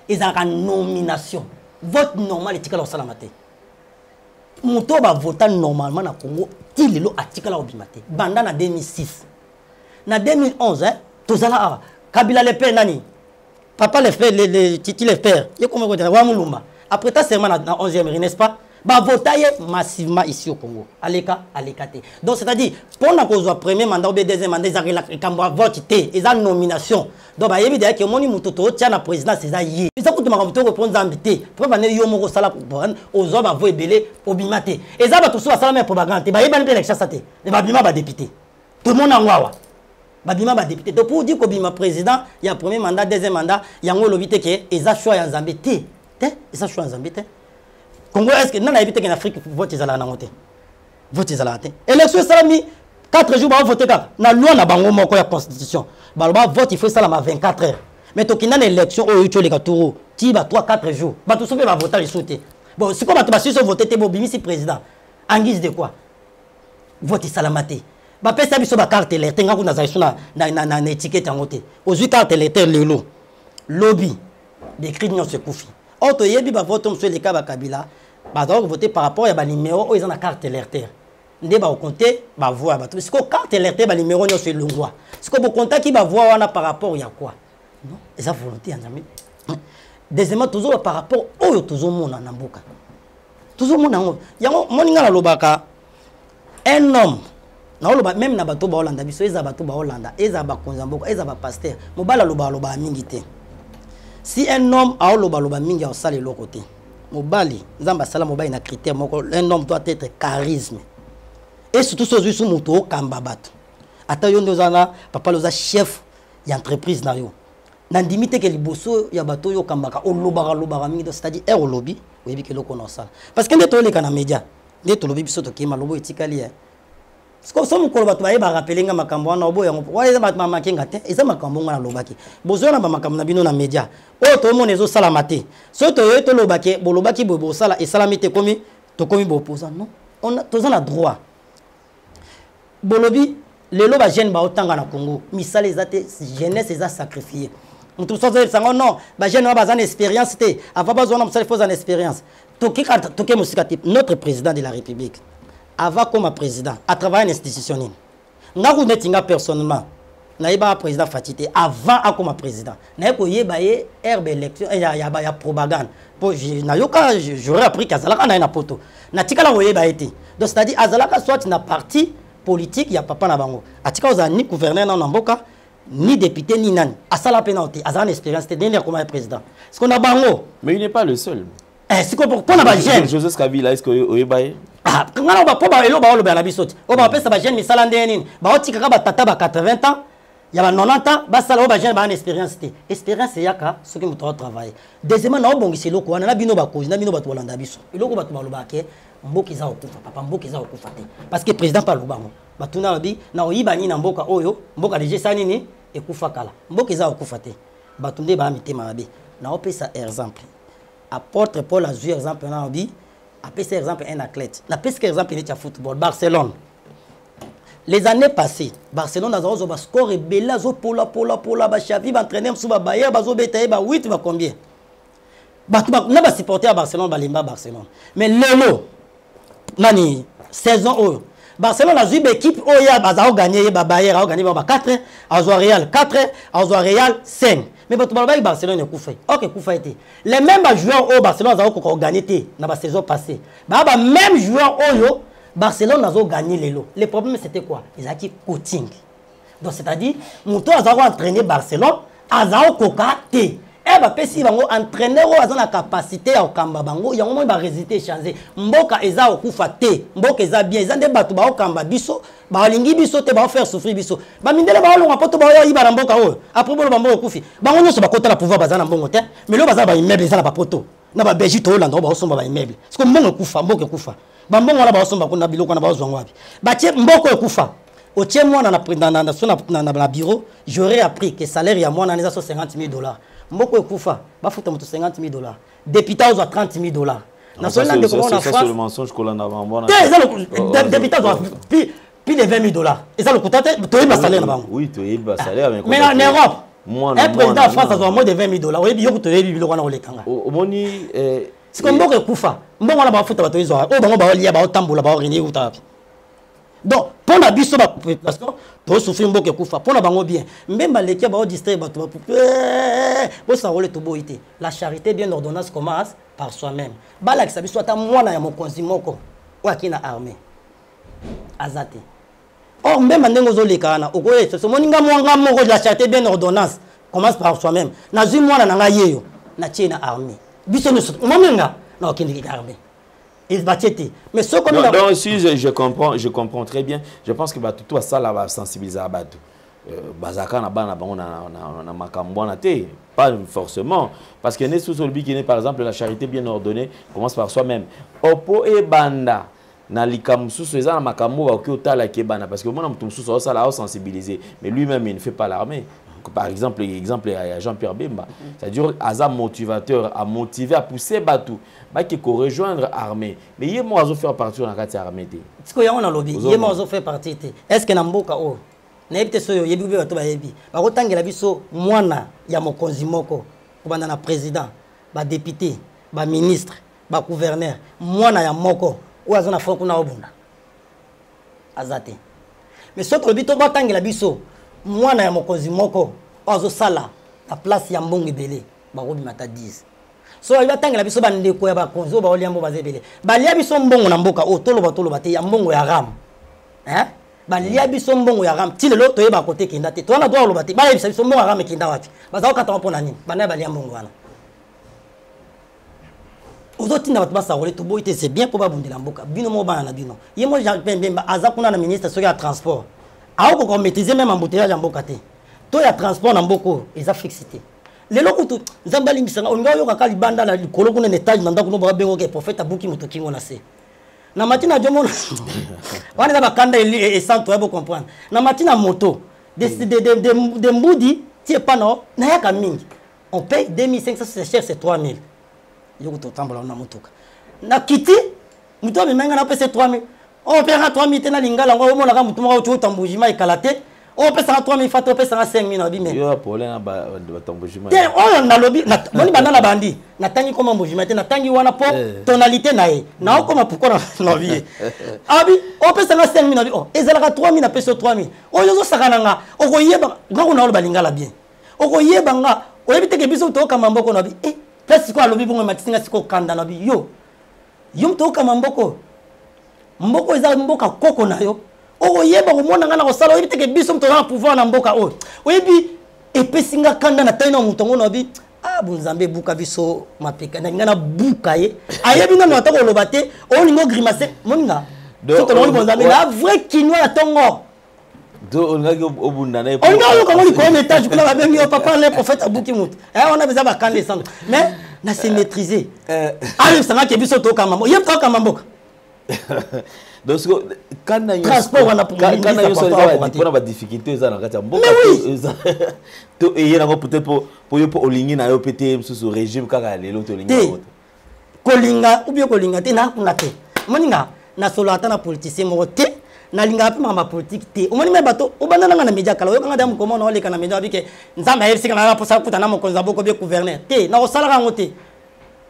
Ils ont une nomination. Vote normal est au salamate. Mouto va voter normalement au Congo. Il est article au bimate. Banda en 2006. En 2011, tout ça là, Kabila le père nani. Papa le frère, les titi le père. Il y a comment on dit après ta semaine dans 11e, n'est-ce pas? Bah voter massivement ici au Congo. Aleka. Donc c'est-à-dire, pendant qu'on soit premier mandat ou deuxième mandat, ils ont voté, ils ont nomination. Donc bah il y a que mon mutoto tient la présidence, c'est ça y. Ils ont tout le monde reprendre zambité. Pour venir yo moko sala pour aux hommes à voter belé au bimate. Et ça va tout ça sala mais propagande. Bah il y a une élection ça té. Les babima ba député. Tout le monde en wawa. Babima ba député. Donc pour dire que bima président, il y a premier mandat, deuxième mandat, il y a un lobité que ils ont choisi en zambité. Ils ont choisi en zambité. Congo, est-ce que nous avons évité qu'en Afrique, vote ils allaient en voter. Vote ils allaient en voter. Élection, ça a mis 4 jours pour voter. La loi n'a pas de constitution. Le vote, il faut ça 24 heures. Mais quand il y a une élection, il y a 3-4 jours. Tout le monde va voter et sauter. Bon, c'est comme si vous votez, vous avez président. En guise de quoi? Vote ils allaient en voter. Après, ça, il y a une carte électorale. Il y a une étiquette en voter. Aujourd'hui, carte électorale, lobby. Des cris de Koufi. Auto yebi ba vote monsieur Leka Kabila ba donc voter par rapport à ba numéro ils ont la carte électorale ndé ba compter ba voix ba parce que carte électorale ba numéro nyo c'est longwa ce que vous comptez qui ba voix wana par rapport ya quoi non et ça volonté en ami deuxièmement toujours par rapport au toujours mon na mboka toujours mon yango moninga la lobaka un homme na loba même na bato ba Hollande biso eza bato ba Hollande eza ba konzamboka eza ba pasteur mobala loba mingi te. Si un homme a loba mingi au sale l'autre côté, mobali, nzamba sala mobali na critère moko, un homme doit être charisme. Et surtout ce jour sous moto kambabato. Ata yo ndozana papa loza chef ya entreprise na yo. Na ndimite ke liboso ya bato yo kambaka o lobara mingi c'est-à-dire er lobby, oyebi ke loko na sala. Parce que ndeto le kana média, ndeto lobby biso to kima lobo etikali. Ce que somme ko bato ba rappeler nga makambo na obo yango. Wa eza bato makenga te, eza makambo nga na lobaki. Bozo na ba makambo na bino na média. O to mo nezo salamate. So to yo to lobaki, bo lobaki bo sala et salamite komi to komi bo opposant non. On a tous en droit. Bolobi les loba jeune ba otanga na Congo, misala ezate jeunesse eza sacrifié. On tout ça non, ba jeune ba bazan expérience te, avant ba zona musala faut en expérience. Toke musikati notre président de la République. Avant comme président, à travers une institution. Nga ku netinga personnellement. Na yeba président Fatité avant comme président. Na yeko yeba ye herbe élection ya propagande. Pour na yoka j'aurais appris qu'azalaka na poto. Na tikala yeba été. Donc c'est-à-dire azalaka soit na parti politique ya papa na bango. Atika oza ni gouverneur na mboka ni député ni nan. Asala penalty, azan expérience te dernier comme président. Ce qu'on a bango. Mais il n'est pas le seul. C'est quoi pour la jeune Joseph Kabila est-ce que oyebaye? Ah, quand on va pas elo ba olo ba bisoti. On va appeler ça ba jeune misala ndeni. Ba otika ka ba tata ba 80 ans. Ya ba 90 ans, ba sala ba jeune ba une expérience té. Expérience yaka ce que muto travailler. Deuxièmement na obongisi loko wana na bino ba kozi na bino ba to Hollande biso. Eloko ba to ba loba ke mboki za okufa papa mboki za okufa té. Parce que président pa loba ngo. Ba tuna bi na oyiba ni na mboka oyo, mboka déjà sani ni ekufa kala. Mboki za okufa té. Ba tunde ba mitema mabe. Na opesa exemple. Apôtre Paul a joué exemple na obi. Après cet exemple, un athlète. La pire exemple, il est à football. Barcelone. Les années passées, Barcelone a un score et bella zo pola Xavi va entraîner sous Bayer, bazo betaye ba 8 va combien? Na ba supporter à Barcelone, balimba Barcelone. Mais lelo nani saison o Barcelone a joué équipe oya bazao gagner ba Bayer a gagné ba 4, a joué Real 4, a joué Real 5. Mais Barcelone est coupé. Ok, coupé été. Les mêmes joueurs au Barcelone ont gagné dans la saison passée. Même joueurs au Barcelone a gagné les lots. Le problème c'était quoi? Ils ont dit coaching. Donc c'est-à-dire, Mouton a entraîné Barcelone, a coca té. Et ba pesi bango entraîneur o azana capacité ya okamba bango yango mo ba résultat changer mboka eza okufa te mboka eza bien eza nde bato ba okamba biso ba lingi biso te ba faire souffrir biso ba mindele ba longa poto ba yo iba na mboka o après bolo ba mboka okufi bango nyonso ba kota la pouvoir bazana mbongo te mais lo bazana ba immeuble eza na ba poto na ba Belgique to Hollande ba osomba ba immeuble parce que mbongo okufa mboka okufa ba mbongo na ba osomba kuna biloko na ba ozwa ngwabi ba tie mboka okufa au tien moi na bureau j'aurais appris que salaire ya moi na neza so $50,000 mboko ekufa ba futa mutu $50,000 député aux $30,000 na so na ndeko na France c'est le mensonge qu'on a avant député aux plus de $20,000 et ça le coûtait to ba salaire na bango oui to ba salaire mais en Europe un président de France a moins de $20,000 oui yo to yebi biloko na olekanga omoni c'est comme mboko ekufa mbongo na ba futa ba to izo o bango ba lia ba otambola ba oriner utapi. Donc, pour la biso ba population, pour souffrir mboke kufa, pour la bango bien. Même les ba distraire ba to pour ça rôle to boité. La charité bien ordonnance commence par soi-même. Ba la kisabiso ata mwana ya mokonzi moko wa kina armée. Azate. Or même ndengo zo lekana, okoye so moninga mwanga moko la charité bien ordonnance commence par soi-même. Na zui mwana na ngayeyo na tiena armée. Biso no so moninga na okindi armée. Mais ce qu'on a... Donc, si je comprends très bien, je pense que tout ça là va sensibiliser à Batou. Bazaka na bana bango na makambo na te, pas forcément parce que né sous celui qui est par exemple la charité bien ordonnée commence par soi-même. Opo e banda na likamsu so eza na makambo ba ki otala ke bana parce que moi na mutumsu so ça là sensibiliser mais lui-même il ne fait pas l'armée. Par exemple, à Jean-Pierre Bemba, c'est-à-dire à motivateur, à motiver, à pousser Batou, qui peut rejoindre l'armée. Mais il y a moi à faire partie de l'armée. Est-ce qu'il y a un lobby? Il y a moi à faire partie. Est-ce que Namboka o? N'ayez so yo yebi bato ba yebi. Ba kotangela biso mwana ya mokonzi moko, kubanda na président, ba député, ba ministre, ba gouverneur, mwana ya moko, ou azona fo kuna obunda. Azate. Mais soto lobi to batangela biso mwana ya mokonzi moko ozo sala la place ya mbongo ebele barobi mata 10 so ya tangela biso bandeko ya bakonzi ba oliambo bazebele balia biso mbongo na mboka o toloba te ya mbongo ya ram balia biso mbongo ya ram ti lelo toyeba kote kenda te to na doa loba te ba yebisa biso mbongo ya ram kenda wapi bazao kata mpona nini bana balia mbongo wana ozo tinda bato basa role to boite c'est bien pour babundela mboka bino mo bana na bino yemo Jean Pembemba azakuna na ministre soki ya transport aoko ko maîtriser même embouteillage en bokate to ya transport na mboko eza fixité lelo kutu nzamba limbisanga onga yo kaka libanda la likolo kuna étage nanda kuno ba bengo ke prophète abuki moto kingo na se na matina jomo wana ba kanda et sans toi comprendre na matina moto de mbudi tie pas non na yaka mingi on paye 2500 c'est cher c'est 3000 yo kutu tambola na motoka na kiti muto bimenga na pese 3000 on paiera 3 000 na lingala ngo mo la ka mutu mo ka tambujima ekalate on pesa 3 000 fato pesa 5 000 na bime yo problème ba tambujima te on na lobi na boni banda na bandi na tangi koma mbujima te na tangi wana po tonalité na e na okoma pourquoi na vie abi on pesa 5 000 na bi oh ezala ka 3 000 na pesa 3 000 o yo zo sakana nga o ko yeba nga na lo balingala bien o ko yeba nga o yebi te ke biso to kama mboko na bi place ko alobi bongo matisinga siko kanda na bi yo to kama mboko mboko eza mboka koko na yo o yeba ko mona ngana ko sala oyebi teke biso mto na pouvoir na mboka o oyebi epesinga kanda na taina mutongo na bi bunzambe buka biso mapeka na ngana buka ye ayebi na atako loba te o lingo grimacer moninga soto na bunzambe na vrai kinwa ya tongo do ngaki obunda na on nga yo ko ni ko étage kuna ba bengi o papa le prophète abuki mutu on a besoin ba kande sans mais na se maîtriser ayo sanga ke biso to kama yeb to kama mboka donc quand on transport on a pour on a des difficultés ça na kati ya mboka to et yana peut-être pour olingi na yo pété sous régime kaka lelo to olingi kolinga ou bien kolinga te na kuna te moninga na solo ata na politicien mo te na linga pe mama politique te o moni me bato o banda na media kala yo kanga damu komo na oleka na media bike nzamba yebisi kana posa kuta na mokonza boko be gouverneur te na osala kango te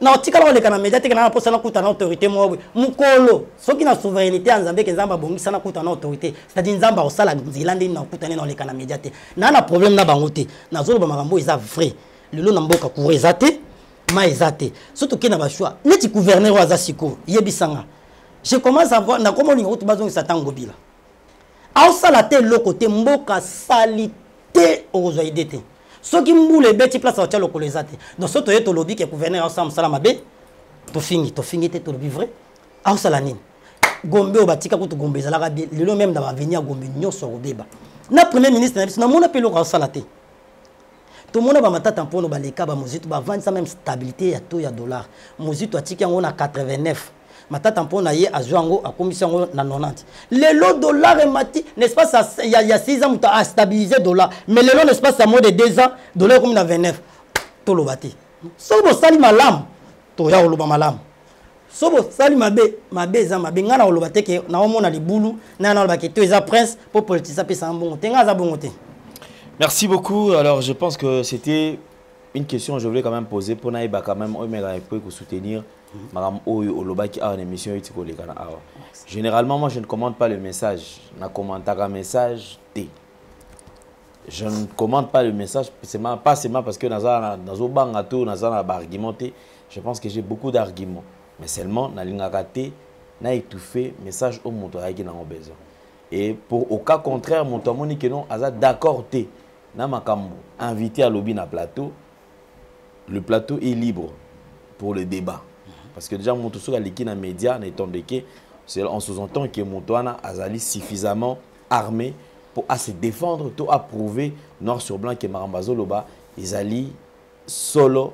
na otikala oleka na media te kana posa na kuta na autorité mo mukolo soki na souveraineté nzambe ke nzamba bongisa na kuta na autorité c'est-à-dire nzamba osala nzilande na kuta na oleka na media te na problème na bango te na zolo ba makambo eza vrai lelo na mboka ku rezate ma ezate surtout ke na ba choix neti gouverneur wa zasiko yebisanga je commence à voir na comment lingo to bazong satango bila au salate le côté mboka salité aux aidete ceux qui moulent les bêtes place à lokolo ezate donc so to yeto lobby que gouverneur ensemble sala mabe to fingi te to lobby vrai a sala nini Gombe obatika ko to Gombe ezalaka bien lelo même dans avenir Gombe nyoso obeba na premier ministre na mona pe lo sala te tout le monde va matata pour nous baleka ba mozito ba vendre ça même stabilité ya taux ya dollar mozito atiki yango na 89 matata pour na ye azwango a commission na 90 le lot dollar et mati n'est-ce pas ça il y a 6 ans à stabiliser dollar mais le lot n'est-ce pas ça moins de 2 ans dollar comme na 29 to lo bati so bo sali malam to ya lo ba malam so bo sali mabe za mabe ngana lo bate ke na omona libulu na na lo ba ke to eza prince pour politiser pe sa mbongo tenga za bongo te. Merci beaucoup. Alors, je pense que c'était une question que je voulais quand même poser pour Naïba quand même soutenir Madame Oyo Oloba qui a une émission. Généralement, moi, je ne commande pas le message. Je ne commande pas le message. Je ne commande pas le message, pas seulement parce que je pense que j'ai beaucoup d'arguments. Mais seulement, dans l'ingagate, na étouffé message au montoya qui n'a pas besoin. Et pour au cas contraire, mon tomoni que non, aza d'accord té. Na makambo invité à lobby na plateau. Le plateau est libre pour le débat. Parce que déjà mon tout sur l'équipe na média n'étant de que c'est en sous-entend que Montouana azali suffisamment armé pour à se défendre, tout à prouver noir sur blanc que Marambazo Loba ezali solo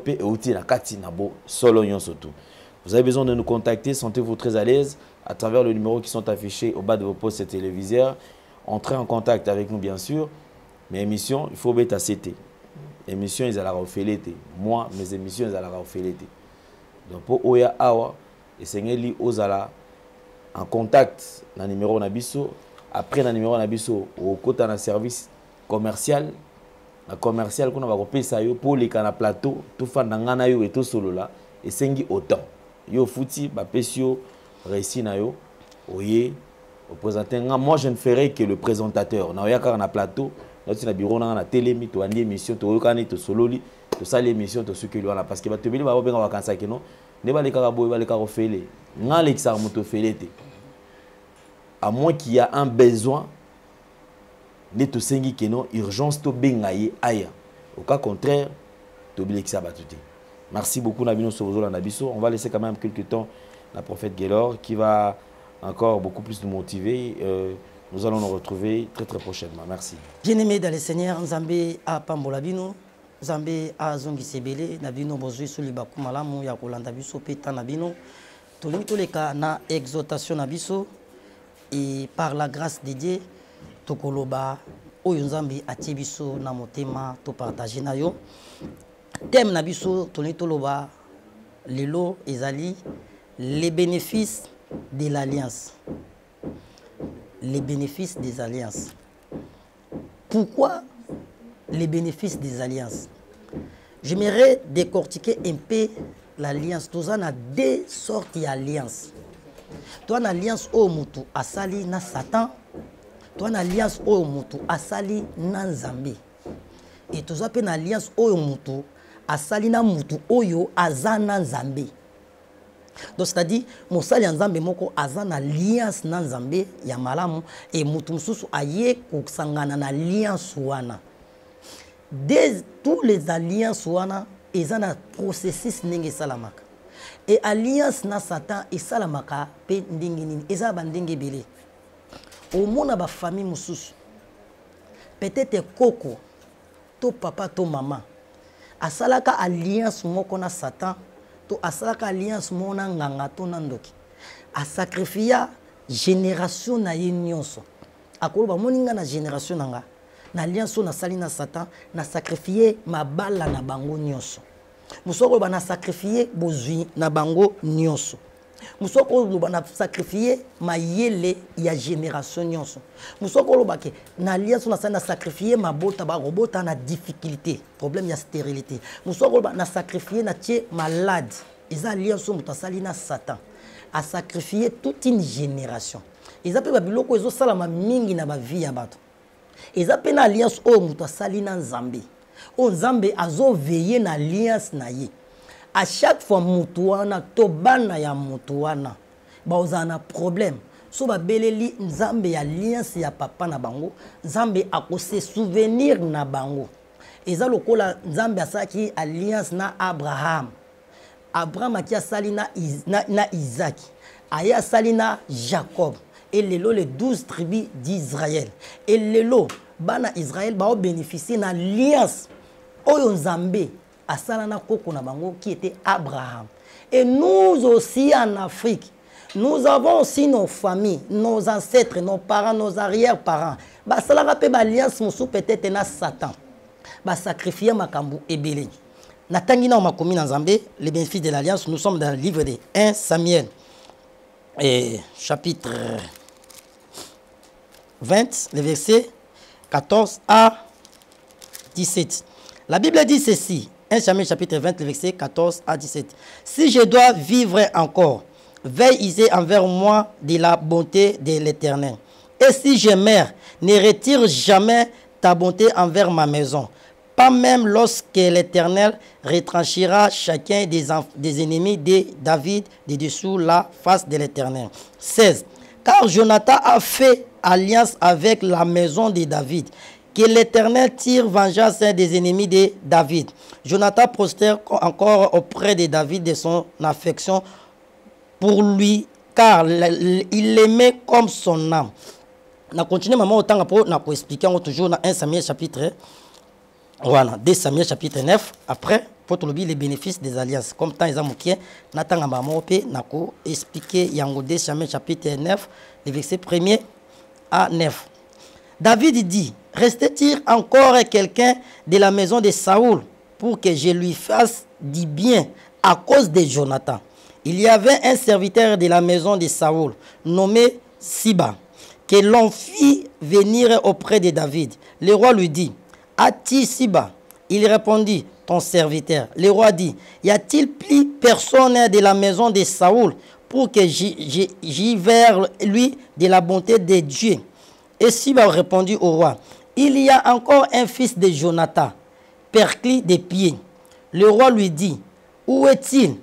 pe outi na kati nabo solo nyon surtout. Vous avez besoin de nous contacter, sentez-vous très à l'aise à travers le numéro qui sont affichés au bas de vos postes téléviseurs. Entrez en contact avec nous bien sûr. Mes émissions, il faut bêta CT. Émissions, ils allaient refaire. Moi, mes émissions, ils allaient refaire. Donc pour Oya Awa, et Seigneur Ozala en contact dans le numéro Nabiso. Après dans le numéro Nabiso, au côté d'un service commercial. La commercial qu'on va payer ça pour les canaux plateau, tout fan d'angana yo et tout solo là. Et Sengi autant. Yo fouti, ba pesio, réussi na yo. Oye, au présentateur. Moi, je ne ferai que le présentateur. Na oya car na plateau. Notre bureau na la télé mi to andi émission to okani to sololi to sali émission to ce que lui a parce que ba tebeli ba benga vacances que non ne ba le karabo ba le karo fele nga le xar moto felete à moins qu'il y a un besoin ne to sengi que non urgence to bengaye aya au cas contraire to bilexa batuté. Merci beaucoup Nabino Sobozola Nabiso. On va laisser quand même quelques temps la prophète Gaylor qui va encore beaucoup plus nous motiver. Nous allons nous retrouver très prochainement. Merci. Bien-aimés dans le Seigneur, Nzambe a pambola bino, Nzambe a zongi sebele, na bino bozui soli baku malamu ya kolanda biso peta na bino. Tolingi toleka na exhortation na biso et par la grâce de Dieu tokoloba oyo Nzambe atie biso na motema to partager na yo. Thème na biso tolingi toloba lelo ezali les bénéfices de l'alliance. Les bénéfices des alliances. Pourquoi les bénéfices des alliances? J'aimerais décortiquer un peu l'alliance. Nous avons deux sortes d'alliances. Tu as une alliance au Mutu Asali na Satan. Tu as une alliance au Mutu Asali na Nzambe. Et tu as une alliance au Mutu Asali na Mutu Oyo Azana Nzambe. Donc c'est-à-dire mosali nzambe moko aza na alliance na nzambe ya malamu et mutu mususu aye kusangana na alliance wana. Tous les alliances wana eza na processus ndenge salamaka. Et alliance na Satan et salamaka pe ndenge nini eza ba ndenge belé. Au mona ba famille mususu. Peut-être koko to papa to maman. Asalaka alliance moko na Satan. To asalaka alliance mona nganga to nandoki a sacrifier génération na yenyonso akoloba moninga na génération nanga na alliance na sali na Satan na sacrifier mabala na bango nyonso musoko ba na sacrifier bozui na bango nyonso musoko ba na sacrifier mayele ya génération nyonso musoko loba ke na alliance na sali na sacrifier mabota ba robota na difficulté problème ya stérilité musoko ba na sacrifier na tie malade ils alliance mutasali na Satan a sacrifier toute une génération ils appellent babiloko ezo salama mingi na ba vie ya bato ils appellent alliance o mutasali na Nzambe o Nzambe azo veiller na alliance na ye à chaque fois mutuana to bana ya mutuana ba ozana problème so ba beleli Nzambe ya alliance ya papa na bango Nzambe akose souvenir na bango eza lokola nzambe asalaki alliance na Abraham. Abraham aki asali na Isaac, aye asali na Jacob, et lelo les 12 tribus d'Israël. Et lelo bana Israël ba bénéficier na alliance oyo nzambe asala na koko na bango qui était Abraham. Et nous aussi en Afrique, nous avons aussi nos familles, nos ancêtres, nos parents, nos arrière-parents. Ba salaka pe ba alliance musu peut-être na Satan. Ba sacrifier makambu ebele. Natangina makomi na Nzambe, les bénéfices de l'alliance, nous sommes dans le livre de 1 Samuel et chapitre 20, les versets 14 à 17. La Bible dit ceci, 1 Samuel chapitre 20, les versets 14 à 17. Si je dois vivre encore, veille envers moi de la bonté de l'Éternel. Et si je meurs, ne retire jamais ta bonté envers ma maison. Pas même lorsque l'Éternel retranchira chacun des ennemis de David de dessous la face de l'Éternel. 16. Car Jonathan a fait alliance avec la maison de David. Que l'Éternel tire vengeance des ennemis de David. Jonathan prostère encore auprès de David de son affection pour lui, car il l'aimait comme son âme. On continue maman autant pour nous expliquer toujours dans 1 Samuel chapitre. Voilà, 2 Samuel chapitre 9. Après, pour tout les bénéfices des alliances. Comme tant ils ont moqué, Nathan Mamope, Nako, expliqué Yango 2 Samuel chapitre 9, les versets 1er à 9. David dit, restait-il encore quelqu'un de la maison de Saoul pour que je lui fasse du bien à cause de Jonathan? Il y avait un serviteur de la maison de Saoul, nommé Siba, que l'on fit venir auprès de David. Le roi lui dit, as-tu Siba? Il répondit, ton serviteur. Le roi dit, y a-t-il plus personne de la maison de Saoul pour que j'y vers lui de la bonté de Dieu? Et Siba répondit au roi, il y a encore un fils de Jonathan, perclé des pieds. Le roi lui dit, où est-il?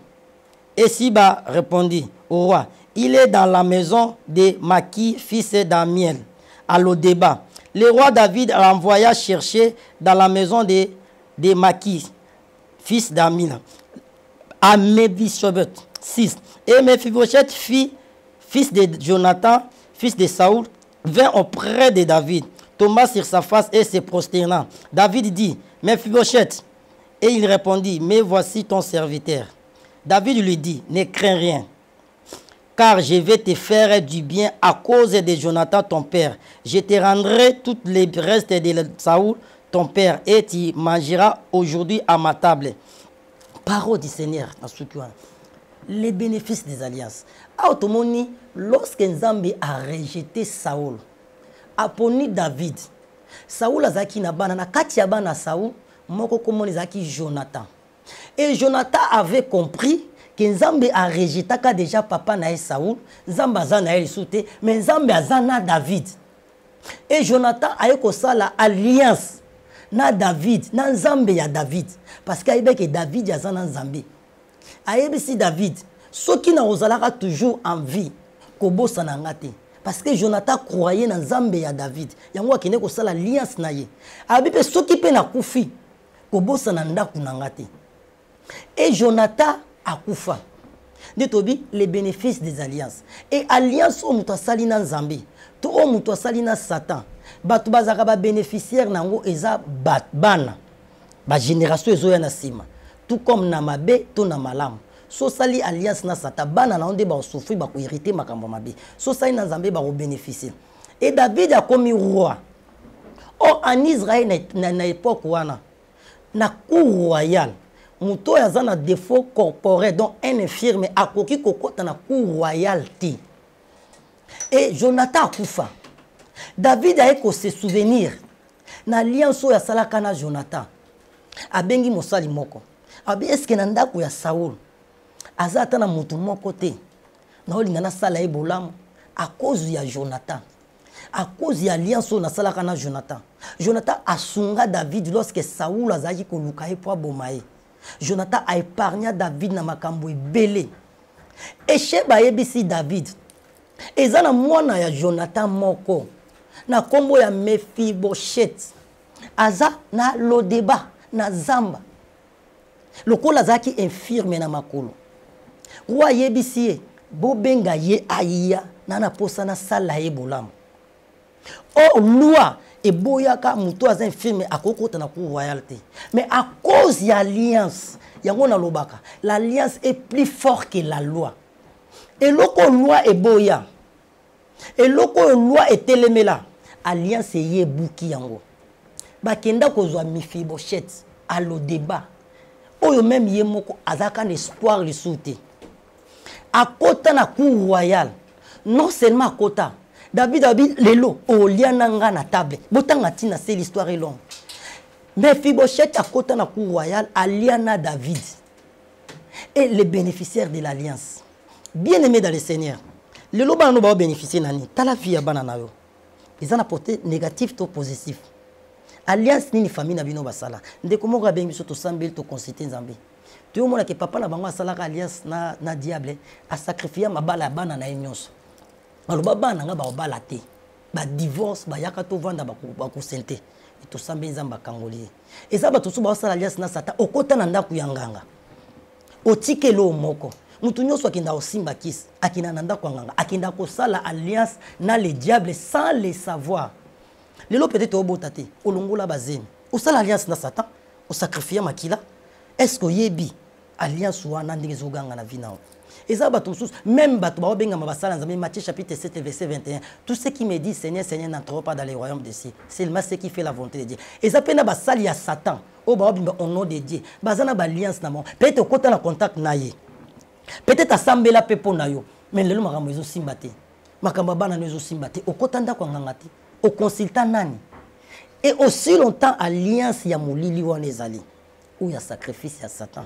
Et Siba répondit au roi, il est dans la maison de Maki, fils d'Amiel, à Lodéba. Le roi David l'envoya chercher dans la maison de Maki, fils d'Amiel, à Mephibosheth. 6. Et Mephibosheth, fils de Jonathan, fils de Saoul, vint auprès de David, tomba sur sa face et se prosterna. David dit, Mephibosheth. Et il répondit, mais voici ton serviteur. David lui dit, ne crains rien, car je vais te faire du bien à cause de Jonathan ton père. Je te rendrai tout les restes de Saoul ton père, et tu mangeras aujourd'hui à ma table. Parole du Seigneur. Les bénéfices des alliances. Automoni, lorsque Nzambe a rejeté Saoul, a poni David, Saoul azaki na bana na kati ya bana Saoul, moko komoni zaki Jonathan. Et Jonathan avait compris que Nzambe a rejeté déjà papa na Saoul, Nzambe azana soute, mais Nzambe azana David. Et Jonathan a eu la alliance na David, na Nzambe ya David, parce qu'il y a que David yazana Nzambe. Si David, ceux qui n'ont toujours envie kobosa na ngate, parce que Jonathan croyait dans Nzambe ya David, yango akene ko sala alliance na ye. Abipe ceux qui pe na kufi kobosa na ndaku na ngate. Et Jonathan a kufa. Netobi les bénéfices des alliances. Et alliance o muto sali na Nzambe, to o muto sali na Satan. Batu bazaka ba bénéficiaire nango eza bana. Ba génération ezo ya na sima. Tout comme na mabe to na malamu. So sali alliance na Satan bana na onde ba souffrir ba ko hériter makambo mabe. So sali na Nzambe ba ko bénéficier. Et David a commis roi. Oh en Israël na époque wana na cour royale. Muto yazana défaut corporel donc un infirme akoki kokota na cour royale ti. Et Jonathan akufa. David a eko se souvenir na alliance ya salaka na Jonathan. Abengi mosali moko. Abi eske na ndako ya Saoul azata na mutu moko te na olinga na sala ebolamu à cause ya Jonathan, à cause ya alliance na salaka na Jonathan. Jonathan asunga David lorsque Saoul azaki koluka e po bomaye. Jonathan a épargné David na makambo ebele. Et Sheba yebisi David ezana mwana ya Jonathan moko na kombo ya Mephibosheth. aza na lo débat na zamba lokola zaki infirme na makolo roi yebisi ye bobenga ye aya nana posa na sala ye bolamu o loi eboyaka muto aza infirme akokota na cour royauté mais à cause ya alliance yango na lobaka l'alliance est plus fort que la loi et loko loi eboya et loko loi etelemela alliance ye buki yango bakenda kozwa Mephibosheth à lo débat oyo même ye moko azaka na espoir le souté akota na cour royale non seulement akota David lelo oliana nga na table botanga tina c'est l'histoire est longue Mephibosheth akota na cour royale aliana David et les bénéficiaires de l'alliance bien aimés dans le Seigneur lelo bana no ba bénéficier nani tala vie ya bana na yo ils ont apporté négatif to positif alliance nini famille na bino basala ndeko moko abengi biso to sambeli to consulter Nzambe to mona ke papa na bango asala alliance na diable a sacrifier mabala bana na nyonso aloba bana nga ba obala te ba divorce ba yaka to vanda ba ko sente to sambeli Nzamba kangolier eza ba to so ba sala alliance na sata okota na ndaku ya nganga otikelo moko mutu nyonso akinda osimba kisi akina na ndaku ya nganga akinda ko sala alliance na le diable sans le savoir. Lelo peut-être au botate, au longola bazemi. Au sala alliance na Satan, au sacrifier makila. Est-ce que yebi alliance ou anandingi zoganga na vina? Et ça batum sous même batum ba benga mabasala nzambe Matthieu chapitre 7 verset 21. Tout ce qui me dit Seigneur Seigneur n'entre pas dans le royaume des cieux. C'est le ce qui fait la volonté de Dieu. Et ça pena basali ya Satan. Au ba bimba au nom de Dieu. Bazana ba alliance na mo. Peut-être kota na contact na ye. Peut-être asambela pepo na yo. Mais lelo makambo ezo simbate. Makambo bana no ezo simbate. Okota ndako ngangati. Au consultant nani et aussi longtemps alliance ya molili wana ezali ou ya sacrifice ya Satan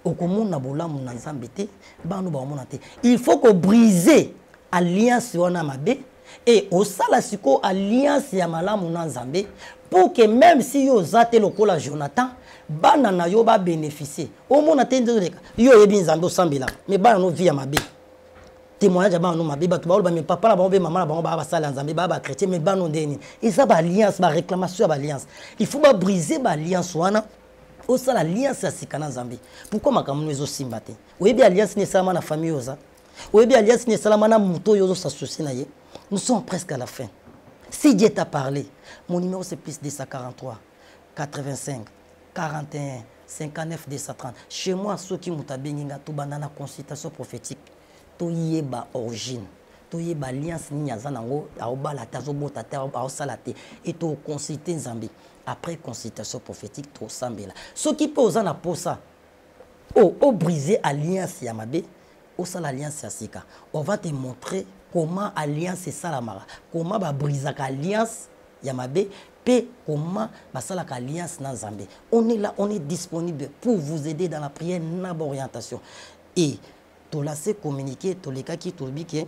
au komona bolamu na Nzambe te banu ba mona te il faut que briser alliance wana mabe et au sala siko alliance ya malamu na Nzambe pour que même si yo zate lokola Jonathan bana na yo ba bénéficier au mona te ndeka yo yebi Nzambe osambela mais bana no via mabe témoignage à nous ma biba tu vas mais papa la bon maman la bon ba sala Nzambe ba chrétien mais ba non deni et ça ba alliance ba réclamation ba alliance il faut ba briser ba alliance wana au ça l'alliance ya sikana Nzambe pourquoi makamno ezo simbate oyebi alliance ni salama na famille oza oyebi alliance ni salama na muto yozo s'associer na ye nous sommes presque à la fin si Dieu t'a parlé mon numéro c'est plus 243 85 41 59 230 chez moi ceux qui mutabenga to banana consultation prophétique toyeba origine toyeba alliance ni nyaza nango aobala tazo bota ta aosalate et to consulter Nzambe après consultation prophétique to sambela ce qui peut oza na posa o briser alliance ya mabe o sala alliance ya sika on va te montrer comment alliance est salamara comment ba briser alliance ya mabe pe comment ba sala alliance na Nzambe on est là on est disponible pour vous aider dans la prière na orientation et to laisser communiquer to les cas qui tourbique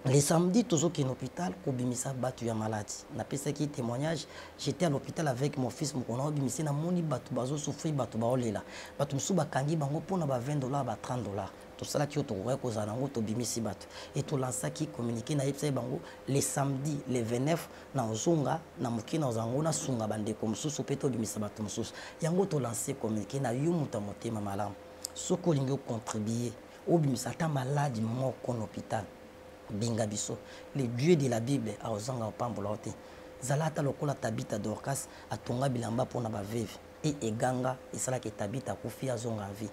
les samedis toujours qui l'hôpital ko bimisa batu ya maladie na pesa qui témoignage j'étais à l'hôpital avec mon fils mokona bimisa na moni batu bazo souffrir batu ba olela batu musuba kangi bango pona ba $20 ba $30 to sala ki to ko za nango to bimisi batu et to lança qui communiquer na ipsa bango les samedis les 29 na ozunga na mukina ozango na sunga bande ko mususu peto bimisa batu mususu yango to lancer communiquer na yumuta motema malamu soko lingo contribuer obimisa ta malade moko en hôpital binga biso le dieu de la Bible a ozanga opambola ote zalata lokola Tabita Dorcas atonga bilamba pona ba veve et eganga esala ke Tabita kufi azonga vie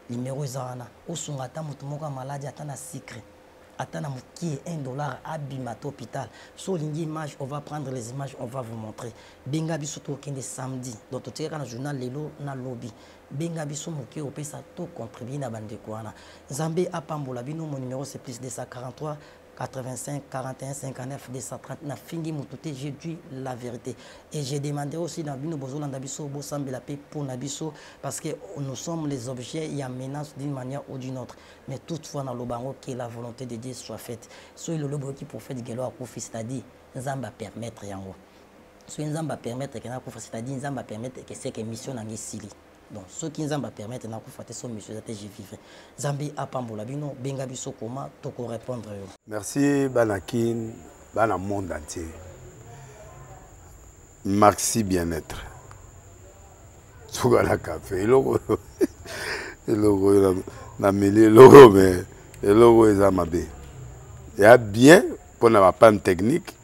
numéro ezana osunga ta mutu moko malade atana secret atana muki $1 abima to hôpital so lingi image on va prendre les images on va vous montrer binga biso to kende samedi donc to na journal lelo na lobby benga biso moke opesa to contribuer na bandeko wana Nzambe apambola bino mon numéro c'est plus 243 85 41 59 230 na fingi mutute j'ai dit la vérité et j'ai demandé aussi dans bino bozolanda biso bo sambela pe pour na biso parce que nous sommes les objets il y a menace d'une manière ou d'une autre mais toutefois dans le bango que la volonté de Dieu soit faite soit le lobo qui prophète gelo akufi c'est-à-dire Nzamba permettre yango soit Nzamba permettre que na akufa c'est-à-dire Nzamba permettre que c'est que mission na ngisili. Donc, ceux qui nous permettent de faire son monsieur, j'ai vivre. Zambi apambola bino, benga biso comment toko répondre. Merci Banakin, Bana monde entier. Merci bien-être. suka na café eloko na meli eloko mais eloko eza mabe ya bien mpona bapane technique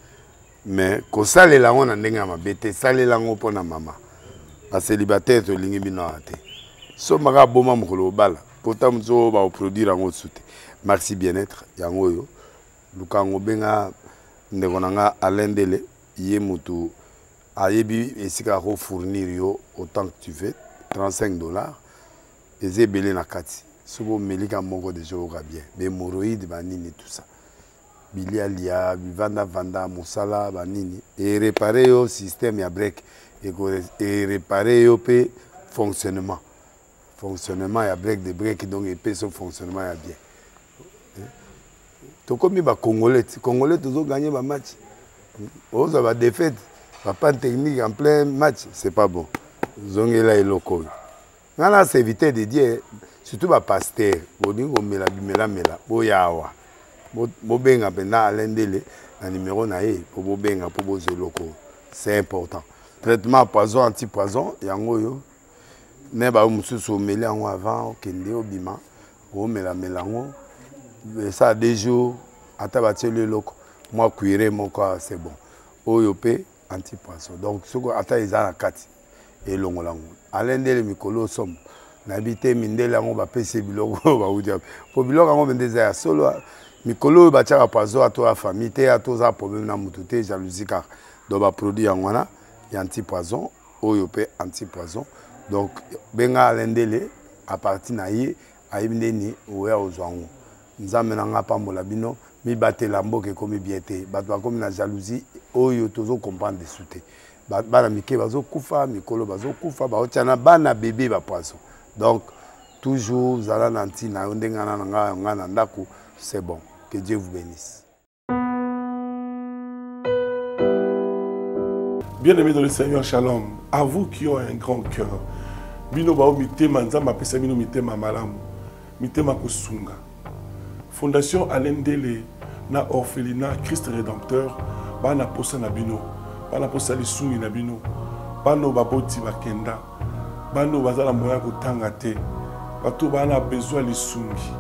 mais kosalela yango na ndenge ya mabe te salela yango mpona mama bacélibataire tolingi bino awa te so maka boma mokolo obala pota mosu oyo baoproduire yango su te merci bien-être yango oyo luka yango benga ndeko na nga Alain Dele ye motu ayebi esika akofournir yo autant que tu veux $35 eza ebele na kati soki omelika moko deja oyoka bien bemoroïde banini tout ça bilialia bivandavanda mosala banini erepare yo système ya break erepare yo mpe fonctionnement ya break de break donc epesa fonctionnement ya bien tokomi bacongolais tozoganye bamatch ozwa badéfaite bapane technique en plein match c'est pas bon zongela eloko oyo nga na serviteur de Dieu surtout bapaster bolingi komela bimelamela boya awa bobenga mpenza Alain Dele na numéro na ye mpo bobenga mpo bozwa eloko c'est important traitement poison anti-poison yango oyo ne bao mosusu omeli yango avant okende obima omelamela yango ça 2 jours ata batieli eloko mwa cuire moko c'est bon oyo mpe anti-poison donc soko ata eza na kati elongola yango Alain Dele mikolo osomo nayebi te mindele yango bapesi biloko bauti po biloko yango mende eza ya solo mikolo oyo batiaka poison ato ya famille te ato oza problème na motu te jalousie kaka donc baproduit yango wana ya anti-poison oyo mpe anti-poison donc benga Alain Dele à partir na ye ayebi ndeni oya ozwa yango nzambe na nga pambola bino mibatela mboka ekomi bien te bato bakomi na jalousie oyo tozokomprendre desu te bana mike bazokufa mikolo bazokufa baotia na bana bebe bapoison donc toujours zala na ntina yo ndenge na nga na ndako c'est bon que Dieu vous bénisse. Bien-aimés dans le Seigneur, shalom. À vous qui ont un grand cœur. Bino bao mitema nzamba pesa bino mitema malamu. Mitema kusunga. Fondation Alain Dele na orphelinat Christ Rédempteur bana posa na bino. Bana posa lisungi na bino. Bano baboti bakenda. Bano bazala moya kotanga te. Bato bana besoin lisungi.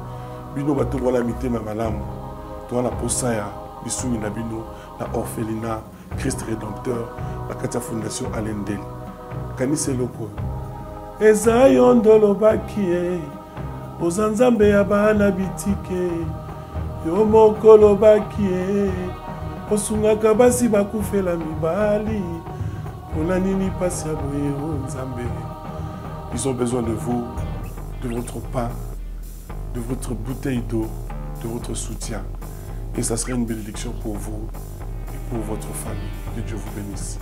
Bino bato wala mitema malamu. To wana posa ya lisungi na bino na orphelinat Christ Rédempteur, la Katia Fondation Alain Dele. Kanise loko. Eza yondolo bakie. Ozanzambe ya bana bitike. Yo mokolo bakie. Osungaka basi bakufela mibali. Pona nini pasi ya boye onzambe. Ils ont besoin de vous, de votre pain, de votre bouteille d'eau, de votre soutien. Et ça serait une bénédiction pour vous. Pour votre famille. Que Dieu vous bénisse.